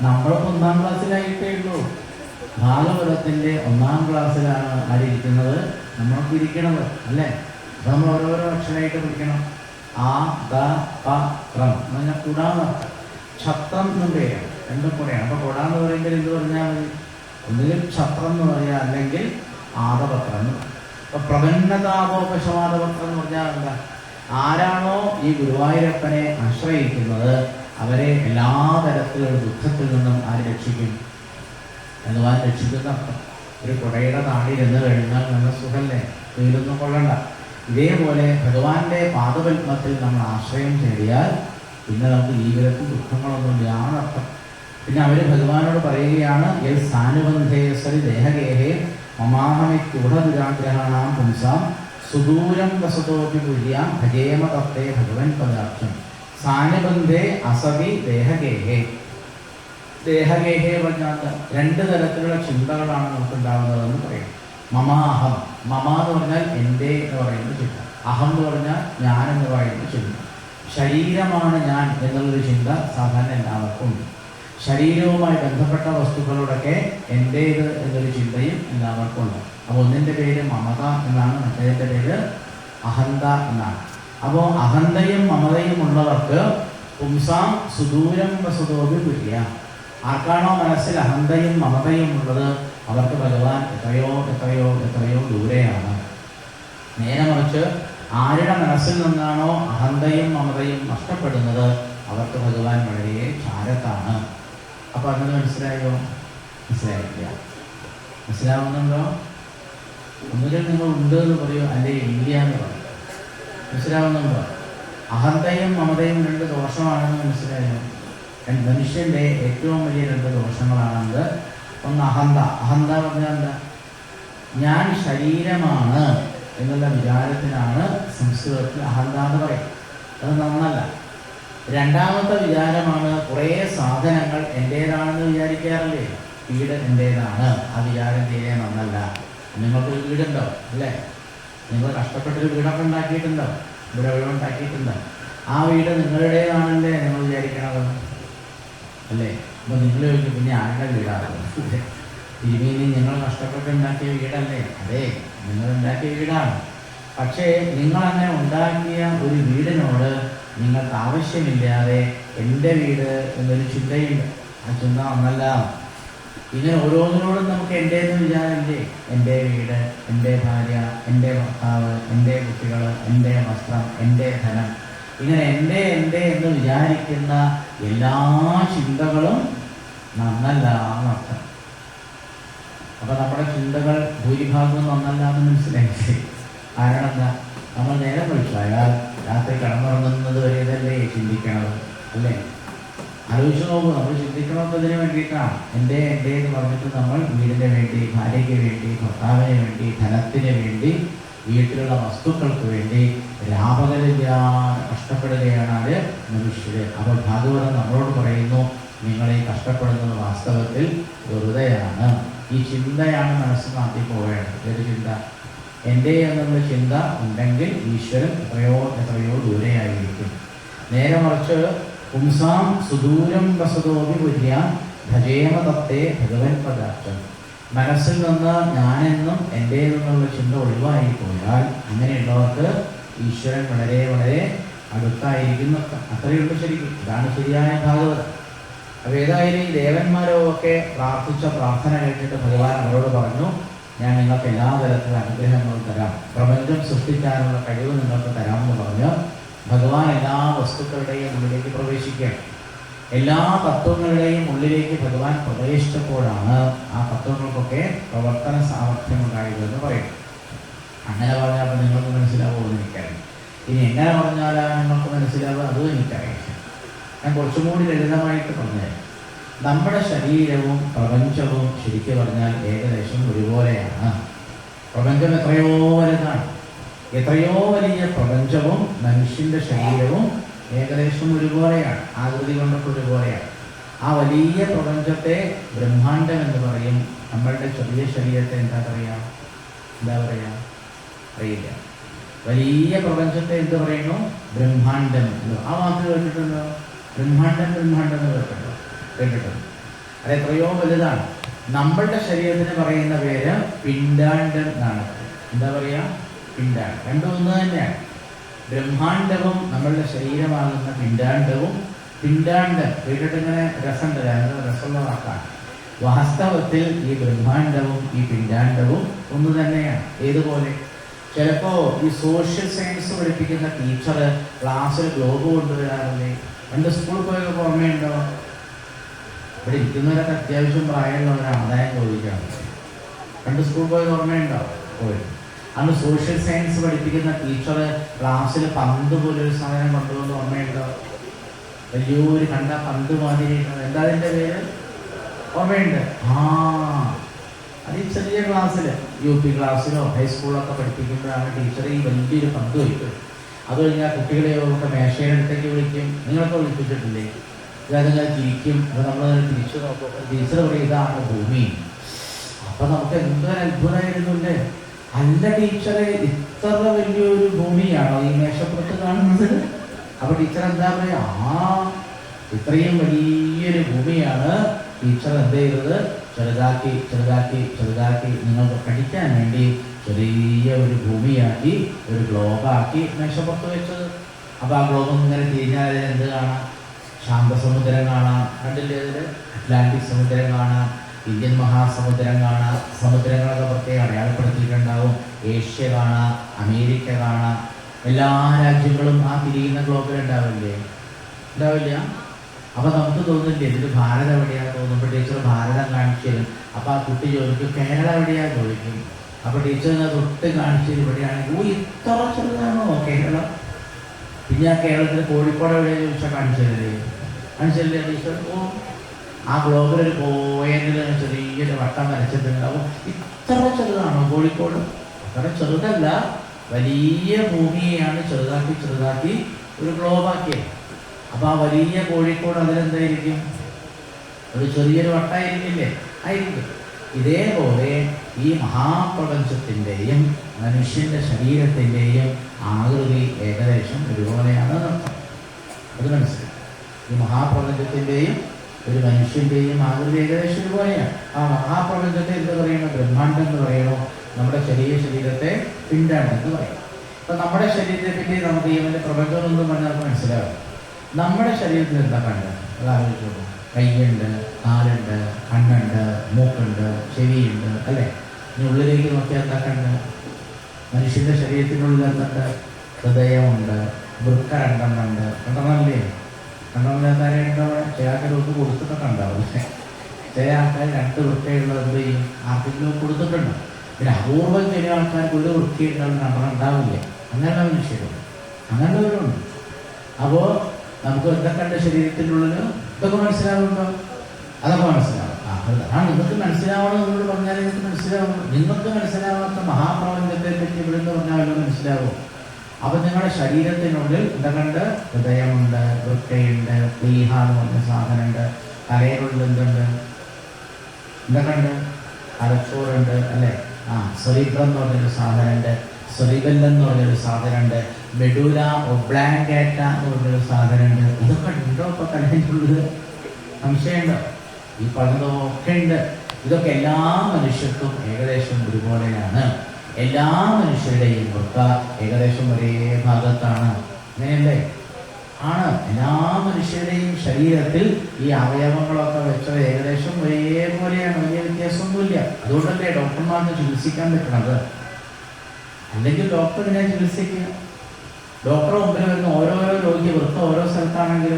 നമ്മളിപ്പോൾ 1-ാം ക്ലാസ്സിലായിട്ടേ ഉള്ളൂ. ഭാഗവതത്തിൻ്റെ 1-ാം ക്ലാസ്സിലാണ് ആരിയിരിക്കുന്നത്, നമ്മൾക്ക് ഇരിക്കണത് അല്ലേ. അപ്പം നമ്മൾ ഓരോരോ അക്ഷരമായിട്ട് പഠിക്കണം. ആ ദ പ ത്രം എന്ന് പറഞ്ഞാൽ കുടാന്ന് അർത്ഥം. ക്ഷത്രം എന്നും പേരാണ്. രണ്ടും കൂടെയാണ്. അപ്പോൾ കുടാന്ന് പറയുമ്പോൾ എന്ത് പറഞ്ഞാൽ മതി? ഒന്നുകിൽ ക്ഷത്രം എന്ന് പറയുക, അല്ലെങ്കിൽ ആതപത്രം എന്ന് പറയും. അപ്പോൾ പ്രപന്നതാപോപശമാതപത്രം എന്ന് പറഞ്ഞാൽ എന്താ? ആരാണോ ഈ ഗുരുവായൂരപ്പനെ ആശ്രയിക്കുന്നത് അവരെ എല്ലാ തരത്തിലുള്ള ദുഃഖത്തിൽ നിന്നും ആര് രക്ഷിക്കും? ഭഗവാൻ രക്ഷിക്കുന്ന അർത്ഥം. ഒരു കുടയുടെ താടിയിരുന്ന് കഴിഞ്ഞാൽ നല്ല സുഖല്ലേ, വെയിലൊന്നും കൊള്ളണ്ട. ഇതേപോലെ ഭഗവാന്റെ പാദപത്മത്തിൽ നമ്മൾ ആശ്രയം നേടിയാൽ പിന്നെ നമുക്ക് ജീവിതത്തിൽ ദുഃഖങ്ങളൊന്നും ഇല്ലാന്ന് അർത്ഥം. പിന്നെ അവർ ഭഗവാനോട് പറയുകയാണ്, യൽ സാനുബന്ധേശ്വരി ദേഹഗേഹേ മമാഹമിത്യുഢദുരാഗ്രഹാണാം പുംസാം സുദൂരം വസതോപി പുര്യാം ഭജേമ തത്തേ ഭഗവൻ പദാർത്ഥം. സാനുബന്ധേ അസതി ദേഹഗേഹേ. ദേഹഗേഹേ പറഞ്ഞാൽ 2 തരത്തിലുള്ള ചിന്തകളാണ് നമുക്കുണ്ടാകുന്നതെന്ന് പറയും. മമാഹം. മമ എന്ന് പറഞ്ഞാൽ എൻ്റെ എന്ന് പറയുന്ന ചിന്ത. അഹം എന്ന് പറഞ്ഞാൽ ഞാൻ എന്ന് പറയുന്ന ചിന്ത. ശരീരമാണ് ഞാൻ എന്നുള്ളൊരു ചിന്ത സാധാരണ എല്ലാവർക്കും. ശരീരവുമായി ബന്ധപ്പെട്ട വസ്തുക്കളോടൊക്കെ എൻ്റേത് എന്നൊരു ചിന്തയും എല്ലാവർക്കും ഉണ്ട്. അപ്പോൾ ഒന്നിൻ്റെ പേര് മമത എന്നാണ്, മറ്റേതിൻ്റെ പേര് അഹന്ത എന്നാണ്. അപ്പോൾ അഹന്തയും മമതയും ഉള്ളവർക്ക് പുംസാം സുദൂരം വസതോപി തുല്യ. ആർക്കാണോ മനസ്സിൽ അഹന്തയും മമതയും ഉള്ളത് അവർക്ക് ഭഗവാൻ എത്രയോ എത്രയോ എത്രയോ ദൂരെയാണ്. നേരെ മറിച്ച് ആരുടെ മനസ്സിൽ നിന്നാണോ അഹന്തയും മമതയും നഷ്ടപ്പെടുന്നത് അവർക്ക് ഭഗവാൻ വളരെ ചാരത്താണ്. അപ്പോൾ അങ്ങനെ മനസ്സിലായോ? മനസ്സിലായില്ല. മനസ്സിലാവുന്നുണ്ടോ? ഒന്നുകിൽ നിങ്ങൾ ഉണ്ട് എന്ന് പറയൂ, അല്ലെ ഇല്ല എന്ന് പറയൂ. മനസ്സിലാവുന്നുണ്ടോ? അഹന്തയും മമതയും രണ്ട് ദോഷമാണെന്ന് മനസ്സിലായോ? മനുഷ്യൻ്റെ ഏറ്റവും വലിയ രണ്ട് ദോഷങ്ങളാണത്. ഒന്ന് അഹന്ത. അഹന്ത പറഞ്ഞാൽ എന്താ? ഞാൻ ശരീരമാണ് എന്നുള്ള വിചാരത്തിനാണ് സംസ്കൃതത്തിൽ അഹന്ത എന്ന് പറയും. അത് നന്നല്ല. രണ്ടാമത്തെ വിചാരമാണ് കുറേ സാധനങ്ങൾ എൻ്റേതാണെന്ന് വിചാരിക്കാറില്ലേ? വീട് എൻ്റേതാണ്. ആ വിചാരം തീരെ നന്നല്ല. നിങ്ങൾക്കൊരു വീടുണ്ടോ? അല്ലേ? നിങ്ങൾ കഷ്ടപ്പെട്ടൊരു വീടൊക്കെ ഉണ്ടാക്കിയിട്ടുണ്ടോ? ഇവിടെ എവിടെ ഉണ്ടാക്കിയിട്ടുണ്ടോ? ആ വീട് നിങ്ങളുടേതാണല്ലേ നിങ്ങൾ വിചാരിക്കണത്, അല്ലേ? അപ്പോൾ നിങ്ങൾ ചോദിക്കും, പിന്നെ ആരുടെ വീടാണ്? തിരുമേനി നിങ്ങൾ കഷ്ടപ്പെട്ടുണ്ടാക്കിയ വീടല്ലേ? അതെ, നിങ്ങൾ ഉണ്ടാക്കിയ വീടാണ്. പക്ഷേ നിങ്ങൾ അങ്ങനെ ഉണ്ടാക്കിയ ഒരു വീടിനോട് നിങ്ങൾക്ക് ആവശ്യമില്ലാതെ എൻ്റെ വീട് എന്നൊരു ചിന്തയുണ്ട്. ആ ചിന്ത ഒന്നല്ല. ഇങ്ങനെ ഓരോന്നിനോടും നമുക്ക് എൻ്റേന്ന് വിചാരമില്ലേ? എൻ്റെ വീട്, എൻ്റെ ഭാര്യ, എൻ്റെ ഭർത്താവ്, എൻ്റെ കുട്ടികൾ, എൻ്റെ വസ്ത്രം, എൻ്റെ ധനം, ഇങ്ങനെ എൻ്റെ എന്ന് വിചാരിക്കുന്ന എല്ലാ ചിന്തകളും നന്നല്ല എന്നർത്ഥം. അപ്പം നമ്മുടെ ചിന്തകൾ ഭൂരിഭാഗവും നന്നല്ല എന്ന് മനസ്സിലാക്കി. കാരണം എന്താ? നമ്മൾ നേരം വിളിച്ചാൽ രാത്രി കിടന്നുറങ്ങുന്നത് വരെ ഇതല്ലേ ചിന്തിക്കണത്, അല്ലേ? ആലോചിച്ച് നോക്കൂ. നമ്മൾ ചിന്തിക്കണമെന്നതിന് വേണ്ടിയിട്ടാണ്. എൻ്റെ എന്ന് പറഞ്ഞിട്ട് നമ്മൾ വീടിന് വേണ്ടി, ഭാര്യയ്ക്ക് വേണ്ടി, ഭർത്താവിന് വേണ്ടി, ധനത്തിന് വേണ്ടി, വീട്ടിലുള്ള വസ്തുക്കൾക്ക് വേണ്ടി രാപകലില്ലാതെ കഷ്ടപ്പെടുകയാണ് ആര്? മനുഷ്യര്. അപ്പോൾ ഭാഗവതം നമ്മളോട് പറയുന്നു, നിങ്ങളെ കഷ്ടപ്പെടുന്നത് വാസ്തവത്തിൽ വെറുതെയാണ്. ഈ ചിന്തയാണ് മനസ്സ് മാറ്റി പോവേണ്ടത്. ഒരു ചിന്ത എൻ്റെ എന്നുള്ള ചിന്ത ഉണ്ടെങ്കിൽ ഈശ്വരൻ എത്രയോ എത്രയോ ദൂരെയായിരിക്കും. നേരെ മറിച്ച് പുംസാം സുദൂരം വസതോപി പുര്യ ഭജേമ തത്തേ ഭഗവൻ പദാർത്ഥം. മനസ്സിൽ നിന്ന് ഞാനെന്നും എൻ്റേതെന്നുള്ള ചിന്ത ഒഴിവായി പോയാൽ അങ്ങനെയുള്ളവർക്ക് ഈശ്വരൻ വളരെ വളരെ അടുത്തായിരിക്കുന്നു. അത്രയുള്ളൂ ശരിക്കും. ഇതാണ് ശരിയായ ഭാഗവതം. അപ്പോൾ ഏതായാലും ഈ ദേവന്മാരോ ഒക്കെ പ്രാർത്ഥിച്ച പ്രാർത്ഥന കേട്ടിട്ട് ഭഗവാൻ അവരോട് പറഞ്ഞു, ഞാൻ നിങ്ങൾക്ക് എല്ലാ തരത്തിലുള്ള അനുഗ്രഹങ്ങളും തരാം, പ്രപഞ്ചം സൃഷ്ടിക്കാനുള്ള കഴിവ് നിങ്ങൾക്ക് തരാമെന്ന് പറഞ്ഞ് ഭഗവാൻ എല്ലാ വസ്തുക്കളുടെയും ഉള്ളിലേക്ക് പ്രവേശിക്കുകയാണ്. എല്ലാ തത്വങ്ങളുടെയും ഉള്ളിലേക്ക് ഭഗവാൻ പ്രവേശിച്ചപ്പോഴാണ് ആ തത്വങ്ങൾക്കൊക്കെ പ്രവർത്തന സാമർഥ്യം ഉണ്ടായതെന്ന് പറയും. അങ്ങനെ പറഞ്ഞാൽ അപ്പോൾ നിങ്ങൾക്ക് മനസ്സിലാവുമെന്ന് എനിക്കറിയാം. ഇനി എങ്ങനെ പറഞ്ഞാലാണ് നിങ്ങൾക്ക് മനസ്സിലാവുക അതും എനിക്കറിയാം. ഞാൻ കുറച്ചും കൂടി ലളിതമായിട്ട് പറഞ്ഞത്, നമ്മുടെ ശരീരവും പ്രപഞ്ചവും ശരിക്കും പറഞ്ഞാൽ ഏകദേശം ഒരുപോലെയാണ്. പ്രപഞ്ചം എത്രയോ വലുതാണ്. എത്രയോ വലിയ പ്രപഞ്ചവും മനുഷ്യൻ്റെ ശരീരവും ഏകദേശം ഒരുപോലെയാണ്. ആകൃതി കൊണ്ടൊക്കെ ഒരുപോലെയാണ്. ആ വലിയ പ്രപഞ്ചത്തെ ബ്രഹ്മാണ്ടം എന്ന് പറയും. നമ്മളുടെ ചെറിയ ശരീരത്തെ എന്താ പറയുക? അറിയില്ല. വലിയ പ്രപഞ്ചത്തെ എന്ത് പറയുന്നു? ബ്രഹ്മാണ്ടം. ആ വാക്ക് കേട്ടിട്ടുണ്ടോ? ബ്രഹ്മാണ്ടം എന്ന് കേട്ടിട്ടുണ്ട്. അത് എത്രയോ വലുതാണ്. നമ്മളുടെ ശരീരത്തിന് പറയുന്ന പേര് പിണ്ടാണ്ടം എന്നാണ്. എന്താ പറയുക? പിണ്ടാണ്ടം. രണ്ടും ഒന്ന് തന്നെയാണ്. ബ്രഹ്മാണ്ടവും നമ്മളുടെ ശരീരമാകുന്ന പിണ്ടാണ്ടവും. പിണ്ടാണ്ടം കേട്ടിട്ട് ഇങ്ങനെ രസമുണ്ടല്ല, രസമുള്ള വാക്കാണ്. വാസ്തവത്തിൽ ഈ ബ്രഹ്മാണ്ടവും ഈ പിണ്ടാണ്ടവും ഒന്ന് തന്നെയാണ്. ഏതുപോലെ? ചിലപ്പോൾ ഈ സോഷ്യൽ സയൻസ് പഠിപ്പിക്കുന്ന ടീച്ചർ ക്ലാസ്സിൽ ഗ്ലോബ് കൊണ്ടുവരാറില്ലേ? പണ്ട് സ്കൂളിൽ പോയൊക്കെ ഓർമ്മയുണ്ടോ? ഇവിടെ ഇരിക്കുന്നവരൊക്കെ അത്യാവശ്യം പ്രായമുള്ളവരാണ്, ആദായം ചോദിക്കാറ്. പണ്ട് സ്കൂളിൽ പോയത് ഓർമ്മയുണ്ടോ? പോയി. അന്ന് സോഷ്യൽ സയൻസ് പഠിപ്പിക്കുന്ന ടീച്ചർ ക്ലാസ്സിൽ പന്ത് പോലൊരു സാധനം കൊണ്ടുവന്ന് ഓർമ്മയുണ്ടോ? വലിയൊരു കണ്ട പന്ത് മാതിരി. എന്താ അതിൻ്റെ പേര്? ഓർമ്മയുണ്ട്? അത് ഈ ചെറിയ ക്ലാസ്സിൽ, UP ക്ലാസ്സിലോ ഹൈസ്കൂളിലൊക്കെ പഠിപ്പിക്കുമ്പോഴാണ് ടീച്ചർ ഈ വലിയൊരു പന്ത് വയ്ക്കും. അത് കഴിഞ്ഞാൽ കുട്ടികളെയൊക്കെ മേശയുടെ അടുത്തേക്ക് വിളിക്കും. നിങ്ങളൊക്കെ വിളിപ്പിച്ചിട്ടില്ലേ? ഇതങ്ങനെ ചിരിക്കും. അപ്പോൾ നമ്മൾ തിരിച്ചു നോക്കും. ടീച്ചർ പറയും, ഇതാണ് ഭൂമി. അപ്പം നമുക്ക് എന്തൊരു അത്ഭുതമായിരുന്നുല്ലേ? അല്ല ടീച്ചറെ, ഇത്ര വലിയൊരു ഭൂമിയാണോ ഈ മേശപ്പുറത്ത് കാണുന്നത്? അപ്പോൾ ടീച്ചർ എന്താ പറയുക, ഇത്രയും വലിയൊരു ഭൂമിയാണ് ടീച്ചർ എന്ത് ചെയ്തത്, ചെറുതാക്കി ചെറുതാക്കി ചെറുതാക്കി നിങ്ങൾക്ക് പഠിക്കാൻ വേണ്ടി ചെറിയ ഒരു ഭൂമിയാക്കി ഒരു ഗ്ലോബാക്കി മേശപ്പുറത്ത് വെച്ചത്. അപ്പോൾ ആ ഗ്ലോബ് ഇങ്ങനെ തിരിഞ്ഞാൽ എന്ത് കാണാം, ശാന്തസമുദ്രം കാണാം, കണ്ടില്ലേ അതിൽ, അറ്റ്ലാന്റിക് സമുദ്രം കാണാം, ഇന്ത്യൻ മഹാസമുദ്രം കാണാം, സമുദ്രങ്ങളൊക്കെ പ്രത്യേകം അടയാളപ്പെടുത്തിയിട്ടുണ്ടാവും, ഏഷ്യ കാണാം, അമേരിക്ക കാണാം, എല്ലാ രാജ്യങ്ങളും ആ തിരിയുന്ന ഗ്ലോബിൽ ഉണ്ടാവില്ലേ, ഉണ്ടാവില്ല. അപ്പോൾ നമുക്ക് തോന്നില്ലേ ഇതിൽ ഭാരതം എവിടെയാണ് തോന്നുമ്പോൾ ടീച്ചർ ഭാരതം കാണിച്ചു തരും. അപ്പോൾ ആ കുട്ടി ചോദിക്കും കേരളം എവിടെയാണ് ചോദിക്കും. അപ്പോൾ ടീച്ചർ തൊട്ട് കാണിച്ചത് ഇവിടെയാണെങ്കിൽ ഇത്ര ചെറുതാണോ കേരളം. പിന്നെ ആ കേരളത്തിൽ കോഴിക്കോട് എവിടെയാണ് ചോദിച്ചാൽ കാണിച്ചല്ലേ ടീച്ചർ. ആ ഗ്ലോബിൽ ഒരു പോയിന്റിൽ ചെറിയൊരു വട്ടം വരച്ചിട്ടുണ്ട്. അപ്പോൾ ഇത്ര ചെറുതാണോ കോഴിക്കോട്? അത്ര ചെറുതല്ല, വലിയ ഭൂമിയെയാണ് ചെറുതാക്കി ചെറുതാക്കി ഒരു ഗ്ലോബാക്കിയത്. അപ്പോൾ ആ വലിയ കോഴിക്കോട് അതിലെന്തായിരിക്കും, ഒരു ചെറിയൊരു വട്ടായിരിക്കില്ലേ, ആയിരിക്കും. ഇതേപോലെ ഈ മഹാപ്രപഞ്ചത്തിൻ്റെയും മനുഷ്യൻ്റെ ശരീരത്തിൻ്റെയും ആകൃതി ഏകദേശം ഒരുപോലെയാണ് അർത്ഥം. അത് മനസ്സിലായി. ഈ മഹാപ്രപഞ്ചത്തിൻ്റെയും ഒരു മനുഷ്യൻ്റെയും ആകൃതി ഏകദേശം ഒരുപോലെയാണ്. ആ മഹാപ്രപഞ്ചത്തെ എന്ത് പറയണോ, ബ്രഹ്മാണ്ടം എന്ന് പറയണോ, നമ്മുടെ ശരീരത്തെ പിണ്ടാണ്ടം എന്ന് പറയും. അപ്പം നമ്മുടെ ശരീരത്തെ പറ്റി നമുക്ക് ഈ പ്രപഞ്ചം എന്ന് പറഞ്ഞാൽ മനസ്സിലാവും. നമ്മുടെ ശരീരത്തിൽ എന്താ കണ്ടത്, അതാലോചിച്ചോളൂ. കൈയുണ്ട്, കാലുണ്ട്, കണ്ണുണ്ട്, മൂക്കുണ്ട്, ചെവിയുണ്ട്, അല്ലേ? ഇനി ഉള്ളിലേക്ക് നോക്കിയാൽ എന്താ കണ്ട്, മനുഷ്യൻ്റെ ശരീരത്തിനുള്ളിൽ എന്തുണ്ട്, ഹൃദയമുണ്ട്, വൃക്ക രണ്ടെണ്ണമുണ്ട്, രണ്ടെണ്ണമല്ലേ? രണ്ടെണ്ണമില്ലാത്തവരുണ്ടോ? ചില ആൾക്കാർ ഒന്ന് കൊടുത്തിട്ടൊക്കെ ഉണ്ടാവും. ചില ആൾക്കാർ 2 വൃക്കയുള്ളത് എന്ത് ചെയ്യും, ആർക്കെങ്കിലും കൊടുത്തിട്ടുണ്ട്. പിന്നെ അപൂർവം ചില ആൾക്കാർക്ക് ഒരു വൃക്കയുണ്ടാവും, രണ്ടെണ്ണം ഉണ്ടാവില്ല. അങ്ങനെയുള്ള മനുഷ്യരുണ്ട്, അങ്ങനെയുള്ളവരുണ്ട്. അപ്പോൾ നമുക്ക് എന്തൊക്കെ ഉണ്ട് ശരീരത്തിനുള്ളിൽ, ഇതൊക്കെ മനസ്സിലാവുന്നുണ്ടോ? അതൊക്കെ മനസ്സിലാവും. നിങ്ങൾക്ക് മനസ്സിലാവണം എന്നോട് പറഞ്ഞാൽ നിങ്ങൾക്ക് മനസ്സിലാവും. നിങ്ങൾക്ക് മനസ്സിലാവാത്ത മഹാപ്രപഞ്ചത്തെ പറ്റി ഇവിടെ നിന്ന് പറഞ്ഞാൽ വല്ലതും മനസ്സിലാവും. അപ്പം നിങ്ങളുടെ ശരീരത്തിനുള്ളിൽ എന്തൊക്കെയുണ്ട്, ഹൃദയമുണ്ട്, വൃക്കയുണ്ട്, പ്ലീഹ എന്ന് പറഞ്ഞ സാധനമുണ്ട്, തലയിലുള്ളിൽ എന്തുണ്ട്, എന്തൊക്കെയുണ്ട്, തലച്ചോറുണ്ട്, അല്ലേ? സെറിബ്രം എന്ന് പറഞ്ഞൊരു സാധനമുണ്ട്, സെറിബെല്ലം എന്ന് പറഞ്ഞൊരു സാധനമുണ്ട്, മെഡുല ഒബ്ലാങ്കേറ്റ എന്ന് പറഞ്ഞൊരു സാധനമുണ്ട്. ഇതൊക്കെ ഉണ്ടോ ഇപ്പോൾ തലയിലുള്ളത്? സംശയമുണ്ടോ? ഈ പറഞ്ഞതൊക്കെ ഉണ്ട്. ഇതൊക്കെ എല്ലാ മനുഷ്യർക്കും ഏകദേശം ഒരുപോലെയാണ്. എല്ലാ മനുഷ്യരുടെയും വൃക്ക ഏകദേശം ഒരേ ഭാഗത്താണ്. അങ്ങനെയല്ലേ? ആണ്. എല്ലാ മനുഷ്യരുടെയും ശരീരത്തിൽ ഈ അവയവങ്ങളൊക്കെ വെച്ചത് ഏകദേശം ഒരേപോലെയാണ്, വലിയ വ്യത്യാസമൊന്നുമില്ല. അതുകൊണ്ടല്ലേ ഡോക്ടർമാർക്ക് ചികിത്സിക്കാൻ പറ്റണത്. അല്ലെങ്കിൽ ഡോക്ടറിനെ ചികിത്സിക്കുക. ഡോക്ടറെ മുമ്പിൽ വരുന്ന ഓരോരോ രോഗി വൃക്ക ഓരോ സ്ഥലത്താണെങ്കിൽ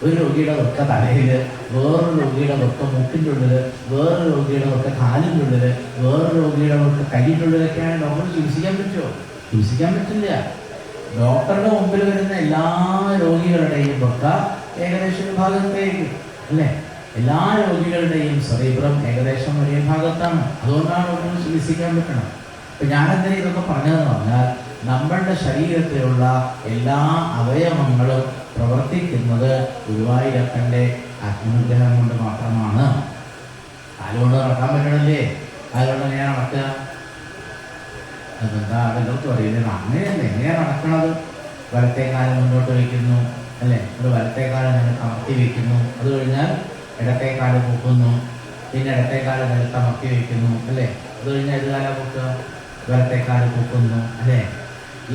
ഒരു രോഗിയുടെ വൃക്ക തലയിൽ, വേറൊരു രോഗിയുടെ വൃക്ക മൂക്കിൻ്റെ ഉള്ളിൽ, വേറൊരു രോഗിയുടെ വൃക്ക കാലിൻ്റെ ഉള്ളിൽ, വേറൊരു രോഗിയുടെ വൃക്ക കൈയിൻ്റെ ഉള്ളിലൊക്കെയാണ് ഡോക്ടർ ചികിത്സിക്കാൻ പറ്റുമോ? ചികിത്സിക്കാൻ പറ്റില്ല. ഡോക്ടറുടെ മുമ്പിൽ വരുന്ന എല്ലാ രോഗികളുടെയും വൃക്ക ഏകദേശം ഒരു ഭാഗത്തേക്ക്, അല്ലേ? എല്ലാ രോഗികളുടെയും സെറിബ്രം ഏകദേശം ഒരേ ഭാഗത്താണ്. അതുകൊണ്ടാണ് ഡോക്ടറിന് ചികിത്സിക്കാൻ പറ്റണം. അപ്പം ഞാനെന്തിനാ ഇതൊക്കെ പറഞ്ഞതെന്ന് പറഞ്ഞാൽ, നമ്മളുടെ ശരീരത്തിലുള്ള എല്ലാ അവയവങ്ങളും പ്രവർത്തിക്കുന്നത് ഗുരുവായൂരപ്പൻ്റെ അനുഗ്രഹം കൊണ്ട് മാത്രമാണ്. കാലുകൊണ്ട് നടക്കാൻ പറ്റണല്ലേ? കാലുകൊണ്ട് എങ്ങനെയാണ് നടക്കുക? അതെന്താ അതെല്ലാവർക്കും അറിയില്ല. അങ്ങനെയല്ലേ? എങ്ങനെയാണ് നടക്കണത്? വലത്തെ കാലം മുന്നോട്ട് വയ്ക്കുന്നു, അല്ലേ? ഒരു വലത്തെ കാലം നിലത്ത് അമർത്തി വയ്ക്കുന്നു. അത് കഴിഞ്ഞാൽ ഇടത്തെ കാലം പൊക്കുന്നു, പിന്നെ ഇടത്തെ കാലം നിലത്ത് അമർത്തി വയ്ക്കുന്നു, അല്ലേ? അത് കഴിഞ്ഞാൽ ഏത് കാലം പൊക്കുക? വലത്തെ കാലം പൊക്കുന്നു, അല്ലേ?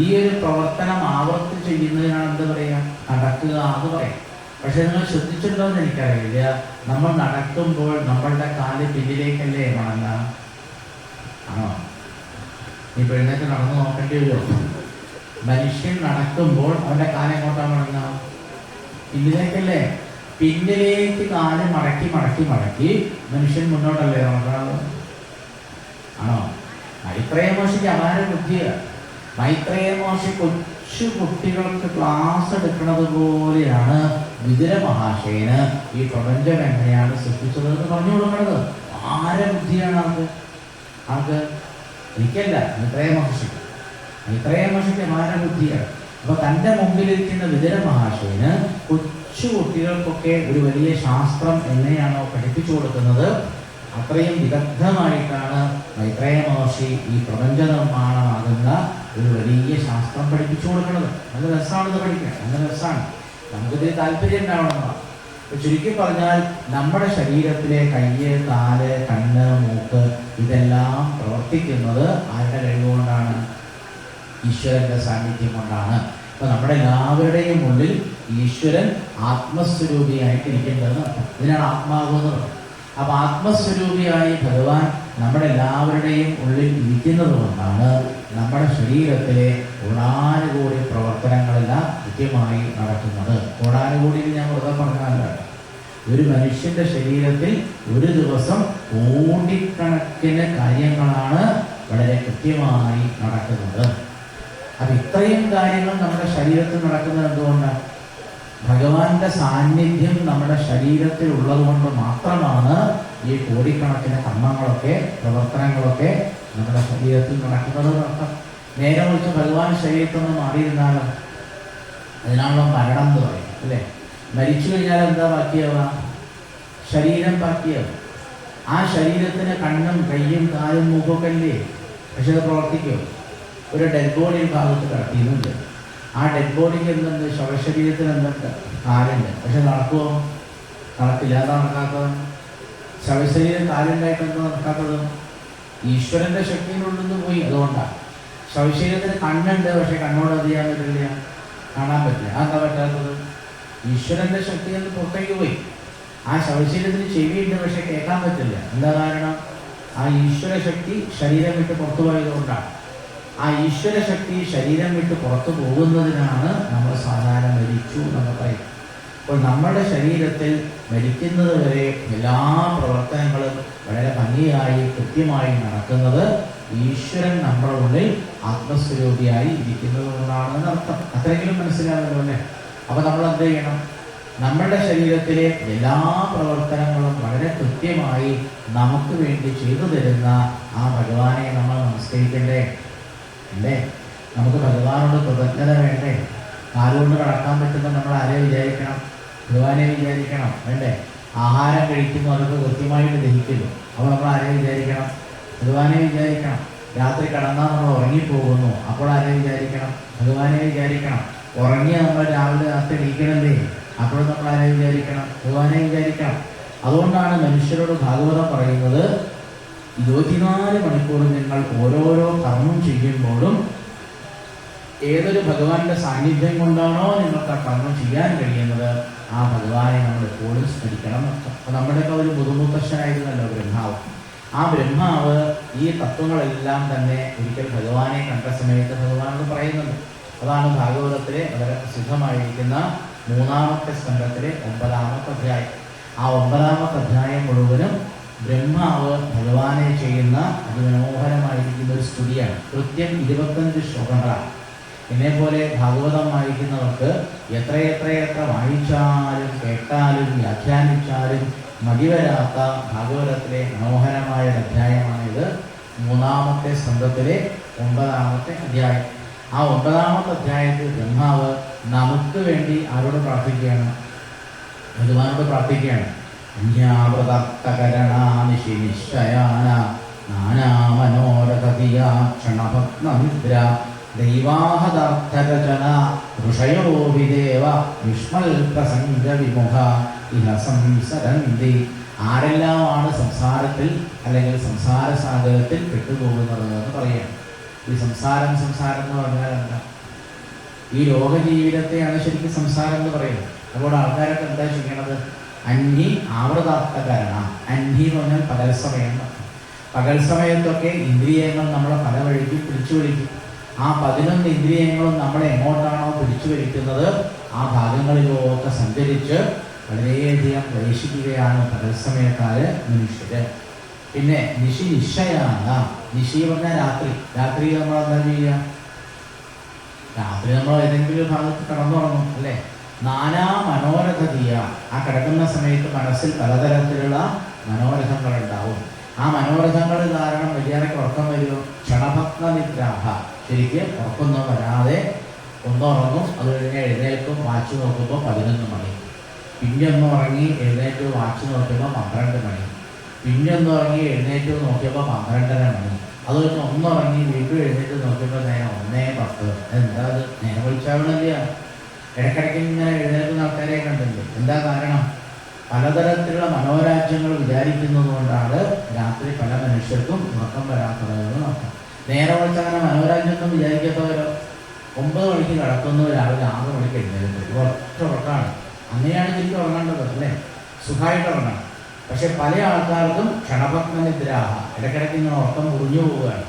ഈ ഒരു പ്രവർത്തനം ആവർത്തി ചെയ്യുന്നതിനാണ് എന്താ പറയുക, നടക്കുക എന്ന് പറയും. പക്ഷെ നിങ്ങൾ ശ്രദ്ധിച്ചിട്ടുണ്ടോ എന്ന് എനിക്കറിയില്ല, നമ്മൾ നടക്കുമ്പോൾ നമ്മളുടെ കാല് പിന്നിലേക്കല്ലേ മടങ്ങുക? ആണോ? നീ പെണ്ണൊക്കെ നടന്നു നോക്കേണ്ടി വരുമോ? മനുഷ്യൻ നടക്കുമ്പോൾ അവൻ്റെ കാലം എങ്ങോട്ടാണ് മടങ്ങുക? പിന്നിലേക്കല്ലേ. പിന്നിലേക്ക് കാല് മടക്കി മടക്കി മടക്കി മനുഷ്യൻ മുന്നോട്ടല്ലേ നടക്കുന്നത്? ആണോ? മൈത്രേയ മഹർഷിക്ക് അപാര ബുദ്ധിയാണ്. മൈത്രേയ മഹർഷി കൊച്ചു കുട്ടികൾക്ക് ക്ലാസ് എടുക്കുന്നത് പോലെയാണ് വിതുര മഹാശയന് ഈ പ്രപഞ്ചം എങ്ങനെയാണ് സൃഷ്ടിച്ചതെന്ന് പറഞ്ഞു കൊടുക്കുന്നത്. ആരെ ബുദ്ധിയാണ് ആർക്ക്? എനിക്കല്ല, മൈത്രേയ മഹർഷിക്ക് അപാര ബുദ്ധിയാണ്. അപ്പൊ തൻ്റെ മുമ്പിലിരിക്കുന്ന വിതുര മഹാശയന് കൊച്ചു കുട്ടികൾക്കൊക്കെ ഒരു വലിയ ശാസ്ത്രം എങ്ങനെയാണോ പഠിപ്പിച്ചു കൊടുക്കുന്നത്, അത്രയും വിദഗ്ധമായിട്ടാണ് മൈത്രേയ മഹർഷി ഈ പ്രപഞ്ച നിർമ്മാണമാകുന്ന ഒരു വലിയ ശാസ്ത്രം പഠിപ്പിച്ചു കൊടുക്കുന്നത്. നല്ല രസമാണിത് പഠിക്കാൻ, നല്ല രസമാണ്, നമുക്കിതിൽ താല്പര്യം ഉണ്ടാവണമെന്നാണ്. ചുരുക്കി പറഞ്ഞാൽ നമ്മുടെ ശരീരത്തിലെ കയ്യ്, കാല്, കണ്ണ്, മൂക്ക് ഇതെല്ലാം പ്രവർത്തിക്കുന്നത് ആരുടെ കഴിവുകൊണ്ടാണ്? ഈശ്വരന്റെ സാന്നിധ്യം കൊണ്ടാണ്. അപ്പൊ നമ്മുടെ എല്ലാവരുടെയും ഉള്ളിൽ ഈശ്വരൻ ആത്മസ്വരൂപിയായിട്ടിരിക്കേണ്ടതെന്ന് അർത്ഥം. ഇതിനാണ് ആത്മാവ് എന്ന് പറയുന്നത്. അപ്പൊ ആത്മസ്വരൂപിയായി ഭഗവാൻ നമ്മുടെ എല്ലാവരുടെയും ഉള്ളിൽ ഇരിക്കുന്നത് കൊണ്ടാണ് നമ്മുടെ ശരീരത്തിലെ കോടാനുകൂടി പ്രവർത്തനങ്ങളെല്ലാം കൃത്യമായി നടക്കുന്നത്. കോടാനുകൂടി ഞാൻ വെറുതെ പറഞ്ഞല്ല, ഒരു മനുഷ്യന്റെ ശരീരത്തിൽ ഒരു ദിവസം കോടിക്കണക്കിന് കാര്യങ്ങളാണ് വളരെ കൃത്യമായി നടക്കുന്നത്. അപ്പൊ ഇത്രയും കാര്യങ്ങൾ നമ്മുടെ ശരീരത്തിൽ നടക്കുന്നത് എന്തുകൊണ്ടാണ്? ഭഗവാന്റെ സാന്നിധ്യം നമ്മുടെ ശരീരത്തിൽ ഉള്ളത് കൊണ്ട് മാത്രമാണ് ഈ കോടിക്കണക്കിന് കർമ്മങ്ങളൊക്കെ, പ്രവർത്തനങ്ങളൊക്കെ നമ്മുടെ ശരീരത്തിൽ നടക്കുന്നത് നടത്താം. നേരെ മറിച്ച് ഭഗവാൻ ശരീരത്തിൽ നിന്ന് മാറിയിരുന്നാലും അതിനാണല്ലോ മരണം എന്ന് പറയും, അല്ലേ? മരിച്ചു കഴിഞ്ഞാൽ എന്താ ബാക്കിയാവുക? ശരീരം ബാക്കിയാവും. ആ ശരീരത്തിന് കണ്ണും കയ്യും കാലും മൂക്കൊക്കെ ഇല്ലേ? പക്ഷെ അത് പ്രവർത്തിക്കുമോ? ഒരു ഡെഡ് ബോഡി ഭാഗത്ത് കിടത്തിയുന്നുണ്ട്. ആ ഡെഡ് ബോഡിക്ക് എന്തുണ്ട്? ശവശരീരത്തിന് എന്തുണ്ട്? കാലുണ്ട്. പക്ഷെ നടക്കുമോ? നടക്കില്ല. എന്താ നടക്കാത്തത്? ശവശരീരം കാലുണ്ടായിട്ട് എന്താ നടക്കാത്തത്? ഈശ്വരന്റെ ശക്തിയിലുള്ളിൽ നിന്ന് പോയി. അതുകൊണ്ടാണ് ശവശരീരത്തിന് കണ്ണുണ്ട്, പക്ഷെ കണ്ണോട് അത് ചെയ്യാൻ പറ്റില്ല, കാണാൻ പറ്റില്ല. അതെന്താ പറ്റാത്തത്? ഈശ്വരന്റെ ശക്തി എന്ന് പുറത്തേക്ക് പോയി. ആ ശവശരീരത്തിന് ചെവിയുണ്ട്, പക്ഷെ കേൾക്കാൻ പറ്റില്ല. എന്താ കാരണം? ആ ഈശ്വര ശക്തി ശരീരം വിട്ട് പുറത്തു പോയതുകൊണ്ടാണ്. ആ ഈശ്വര ശക്തി ശരീരം വിട്ട് പുറത്തു പോകുന്നതിനാണ് നമ്മൾ സാധാരണ മരിച്ചു എന്ന് പറയും. അപ്പോൾ നമ്മുടെ ശരീരത്തിൽ മരിക്കുന്നത് വരെ എല്ലാ പ്രവർത്തനങ്ങളും വളരെ ഭംഗിയായി കൃത്യമായി നടക്കുന്നത് ഈശ്വരൻ നമ്മുടെ ഉള്ളിൽ ആത്മസ്വരൂപിയായി ഇരിക്കുന്നത് കൊണ്ടാണെന്ന് അർത്ഥം. അത്രയെങ്കിലും മനസ്സിലാവുമല്ലോ അല്ലേ? അപ്പൊ നമ്മൾ എന്ത് ചെയ്യണം? നമ്മുടെ ശരീരത്തിലെ എല്ലാ പ്രവർത്തനങ്ങളും വളരെ കൃത്യമായി നമുക്ക് വേണ്ടി ചെയ്തു തരുന്ന ആ ഭഗവാനെ നമ്മൾ നമസ്കരിക്കണ്ടേ? അല്ലേ? നമുക്ക് ഭഗവാനോട് കൃതജ്ഞത വേണ്ടേ? കാലുകൊണ്ട് കടക്കാൻ പറ്റുമ്പോൾ നമ്മൾ ആരെ വിചാരിക്കണം? ഭഗവാനെ വിചാരിക്കണം, വേണ്ടേ? ആഹാരം കഴിക്കുമ്പോൾ അതൊക്കെ കൃത്യമായിട്ട് ദഹിക്കുന്നു. അപ്പോൾ നമ്മൾ ആരെ വിചാരിക്കണം? ഭഗവാനെ വിചാരിക്കണം. രാത്രി കടന്നാൽ നമ്മൾ ഉറങ്ങിപ്പോകുന്നു, അപ്പോൾ ആരെ വിചാരിക്കണം? ഭഗവാനെ വിചാരിക്കണം. ഉറങ്ങിയ നമ്മൾ രാവിലെ രാത്രി എണീക്കണല്ലേ, അപ്പോൾ നമ്മൾ ആരെ വിചാരിക്കണം? ഭഗവാനെ വിചാരിക്കണം. അതുകൊണ്ടാണ് മനുഷ്യരോട് ഭാഗവതം പറയുന്നത്, 24 മണിക്കൂർ നിങ്ങൾ ഓരോരോ കർമ്മം ചെയ്യുമ്പോഴും ഏതൊരു ഭഗവാന്റെ സാന്നിധ്യം കൊണ്ടാണോ നിങ്ങൾക്ക് ആ കർമ്മം ചെയ്യാൻ കഴിയുന്നത്, ആ ഭഗവാനെ നമ്മൾ എപ്പോഴും സ്മരിക്കണം. അപ്പൊ നമ്മുടെയൊക്കെ ഒരു മുതുമുത്തശ്ശനായിരുന്നല്ലോ ബ്രഹ്മാവ്. ആ ബ്രഹ്മാവ് ഈ തത്വങ്ങളെല്ലാം തന്നെ ഒരിക്കൽ ഭഗവാനെ കണ്ട സമയത്ത് ഭഗവാനോട് പറയുന്നുണ്ട്. അതാണ് ഭാഗവതത്തിലെ വളരെ പ്രസിദ്ധമായിരിക്കുന്ന 3-ാമത്തെ സ്കന്ധത്തിലെ 9-ാമത്തെ അധ്യായം. ആ 9-ാമത്തെ അധ്യായം മുഴുവനും ബ്രഹ്മാവ് ഭഗവാനെ ചെയ്യുന്ന അതിമനോഹരമായിരിക്കുന്ന ഒരു സ്തുതിയാണ്. കൃത്യം 25 ശ്ലോകങ്ങളാണ്. എന്നെപ്പോലെ ഭാഗവതം വായിക്കുന്നവർക്ക് എത്രയെത്ര വായിച്ചാലും കേട്ടാലും വ്യാഖ്യാനിച്ചാലും മതിവരാത്ത ഭാഗവതത്തിലെ മനോഹരമായ അധ്യായമാണിത്. 3-ാമത്തെ സ്കന്ധത്തിലെ 9-ാമത്തെ അധ്യായം. ആ 9-ാമത്തെ അധ്യായത്തിൽ ബ്രഹ്മാവ് നമുക്ക് വേണ്ടി ആരോട് പ്രാർത്ഥിക്കുകയാണ്? ഭഗവാനോട് പ്രാർത്ഥിക്കുകയാണ്. അന്യാവൃതകരണാനിശി നിശ്ചയാന നാനാമനോരഥതിയാ ക്ഷണഭഗ്നനിദ്ര ദൈവാഹദാർത്ഥരചന ഋഷയോ വിദേവ വിഷ്മൽ പ്രസംഗ വിമുഖ ഇഹ സംസരന്തി. ആരെല്ലാമാണ് സംസാരത്തിൽ അല്ലെങ്കിൽ സംസാര സാഗരത്തിൽ പെട്ടുപോകുന്നത് എന്ന് പറയുകയാണ്. ഈ സംസാരം എന്ന് പറഞ്ഞാൽ എന്താ? ഈ ലോക ജീവിതത്തെയാണ് ശരിക്കും സംസാരം എന്ന് പറയുന്നത്. അപ്പോൾ ആൾക്കാരൊക്കെ എന്താ ചെയ്യണത്? അന്ഹി ആവൃതാർത്ഥകരണ. അന്ഹി എന്ന് പറഞ്ഞാൽ പകൽ സമയം. പകൽ സമയത്തൊക്കെ ഇന്ദ്രിയങ്ങൾ നമ്മളെ പല വഴിക്കും പിടിച്ചു വലിക്കും. ആ 11 ഇന്ദ്രിയങ്ങളും നമ്മളെ എങ്ങോട്ടാണോ പിടിച്ചു വലിക്കുന്നത് ആ ഭാഗങ്ങളിലൊക്കെ സഞ്ചരിച്ച് വളരെയധികം ക്ലേശിക്കുകയാണ് പകൽ സമയക്കാര് മനുഷ്യര്. പിന്നെ നിശി നിശ്ചയാണ്. നിശി പറഞ്ഞാൽ രാത്രി. രാത്രി നമ്മൾ എന്താ ചെയ്യുക? രാത്രി നമ്മൾ ഏതെങ്കിലും ഭാഗത്ത് കടന്നുറങ്ങും, അല്ലേ? നാനാ മനോരഥതീയ. ആ കിടക്കുന്ന സമയത്ത് മനസ്സിൽ പലതരത്തിലുള്ള മനോരഥങ്ങൾ ഉണ്ടാവും. ആ മനോരഥങ്ങൾ കാരണം വലിയവർക്ക് ഉറക്കം വരുമോ? ക്ഷണഭഗ്ന നിദ്രാഹ. ശരിക്ക് ഉറക്കൊന്നും വരാതെ ഒന്നുറങ്ങും. അത് കഴിഞ്ഞ് എഴുന്നേൽക്കും. വാച്ച് നോക്കുമ്പോൾ 11 മണി. പിന്നെ ഒന്ന് ഉറങ്ങി എഴുന്നേറ്റ് വാച്ച് നോക്കുമ്പോൾ 12 മണി. പിന്നെ ഒന്ന് ഉറങ്ങി എഴുന്നേറ്റ് നോക്കിയപ്പോൾ 12:30 മണി. അതുകൊണ്ട് ഒന്നുറങ്ങി വീണ്ടും എഴുന്നേറ്റ് നോക്കിയപ്പോൾ നേരം 1:10. എന്താ അത്? നേരം വിളിച്ചാവണില്ല. ഇടയ്ക്കിടയ്ക്ക് ഇങ്ങനെ എഴുന്നേൽക്കുന്ന ആൾക്കാരെ കണ്ടില്ലേ? എന്താ കാരണം? പലതരത്തിലുള്ള മനോരാജ്യങ്ങൾ വിചാരിക്കുന്നത് കൊണ്ടാണ് രാത്രി പല മനുഷ്യർക്കും ഉറക്കം വരാത്തതെന്ന് നോക്കാം. നേരെ വിളിച്ച് അങ്ങനെ മനോരാജ്യമൊന്നും വിചാരിക്കാത്തവരോ 9 മണിക്ക് കിടക്കുന്നു, രാവിലെ 6 മണിക്ക് എഴുന്നേൽക്കും. ഒറ്റ ഉറക്കമാണ്. അങ്ങനെയാണ് ശരിക്കും ഉറങ്ങേണ്ടത് അല്ലേ? സുഖമായിട്ട് ഉറങ്ങണം. പക്ഷെ പല ആൾക്കാർക്കും ക്ഷണഭഗ്നനിദ്രാഹ, ഇടയ്ക്കിടയ്ക്ക് ഇങ്ങനെ ഉറക്കം മുറിഞ്ഞു പോവുകയാണ്.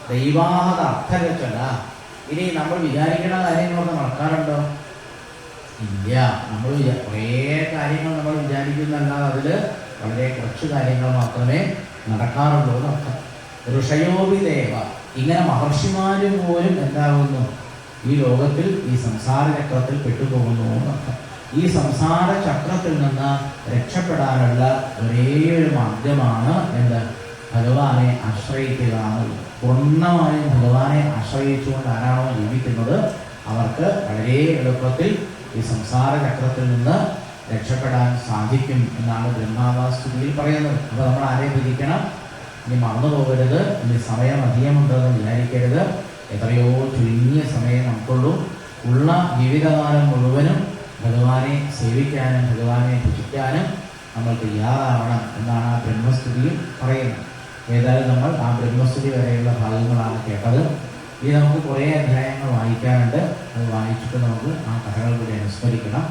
ദൈവാഹത അർത്ഥരചന. ഇനി നമ്മൾ വിചാരിക്കുന്ന കാര്യങ്ങളൊക്കെ നടക്കാറുണ്ടോ? ഇല്ല. നമ്മൾ കുറേ കാര്യങ്ങൾ നമ്മൾ വിചാരിക്കുന്നല്ലാതെ അതിൽ വളരെ കുറച്ച് കാര്യങ്ങൾ മാത്രമേ നടക്കാറുള്ളൂ എന്നർത്ഥം. ഋഷയോപി ദേവ, ഇങ്ങനെ മഹർഷിമാരും പോലും എന്താകുന്നു? ഈ ലോകത്തിൽ ഈ സംസാര ചക്രത്തിൽ പെട്ടുപോകുന്നു എന്നർത്ഥം. ഈ സംസാര ചക്രത്തിൽ നിന്ന് രക്ഷപ്പെടാനുള്ള ഒരേയൊരു മാർഗമാണ് എന്ത്? ഭഗവാനെ ആശ്രയിക്കുക എന്നുള്ളത്. പൂർണ്ണമായും ഭഗവാനെ ആശ്രയിച്ചുകൊണ്ട് ആരാണോ ജീവിക്കുന്നത് അവർക്ക് വളരെ എളുപ്പത്തിൽ ഈ സംസാര ചക്രത്തിൽ നിന്ന് രക്ഷപ്പെടാൻ സാധിക്കും എന്നാണ് ബ്രഹ്മാവാസ്തുതിയിൽ പറയുന്നത്. അപ്പോൾ നമ്മൾ ആരെയും ഭജിക്കണം? ഇനി മറന്നു പോകരുത്. ഇനി സമയം അധികമുണ്ടെന്ന് വിചാരിക്കരുത്. എത്രയോ ചുരുങ്ങിയ സമയം നമുക്കുള്ളൂ. ഉള്ള ജീവിതകാലം മുഴുവനും ഭഗവാനെ സേവിക്കാനും ഭഗവാനെ ഭജിക്കാനും നമ്മൾ തയ്യാറാവണം എന്നാണ് ആ ബ്രഹ്മസ്തുതിയിൽ പറയുന്നത്. ഏതായാലും നമ്മൾ ആ ബ്രഹ്മസ്തുതി വരെയുള്ള ഭാഗങ്ങളാണ് കേട്ടത്. ഇനി നമുക്ക് കുറേ അധ്യായങ്ങൾ വായിക്കാനുണ്ട്. അത് വായിച്ചിട്ട് നമുക്ക് ആ കഥകൾ കൂടി അനുസ്മരിക്കണം.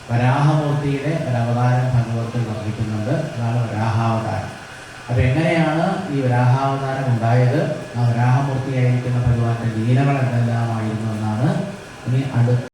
വരാഹമൂർത്തിയുടെ ഒരവതാരം ഭാഗവതത്തിൽ വർദ്ധിക്കുന്നുണ്ട്. അതാണ് വരാഹാവതാരം. അപ്പം എങ്ങനെയാണ് ഈ വരാഹാവതാരം ഉണ്ടായത്? ആ വരാഹമൂർത്തിയായിരിക്കുന്ന ഭഗവാന്റെ ലീലകൾ എന്തെല്ലാമായിരുന്നു എന്നാണ് ഇനി അടുത്ത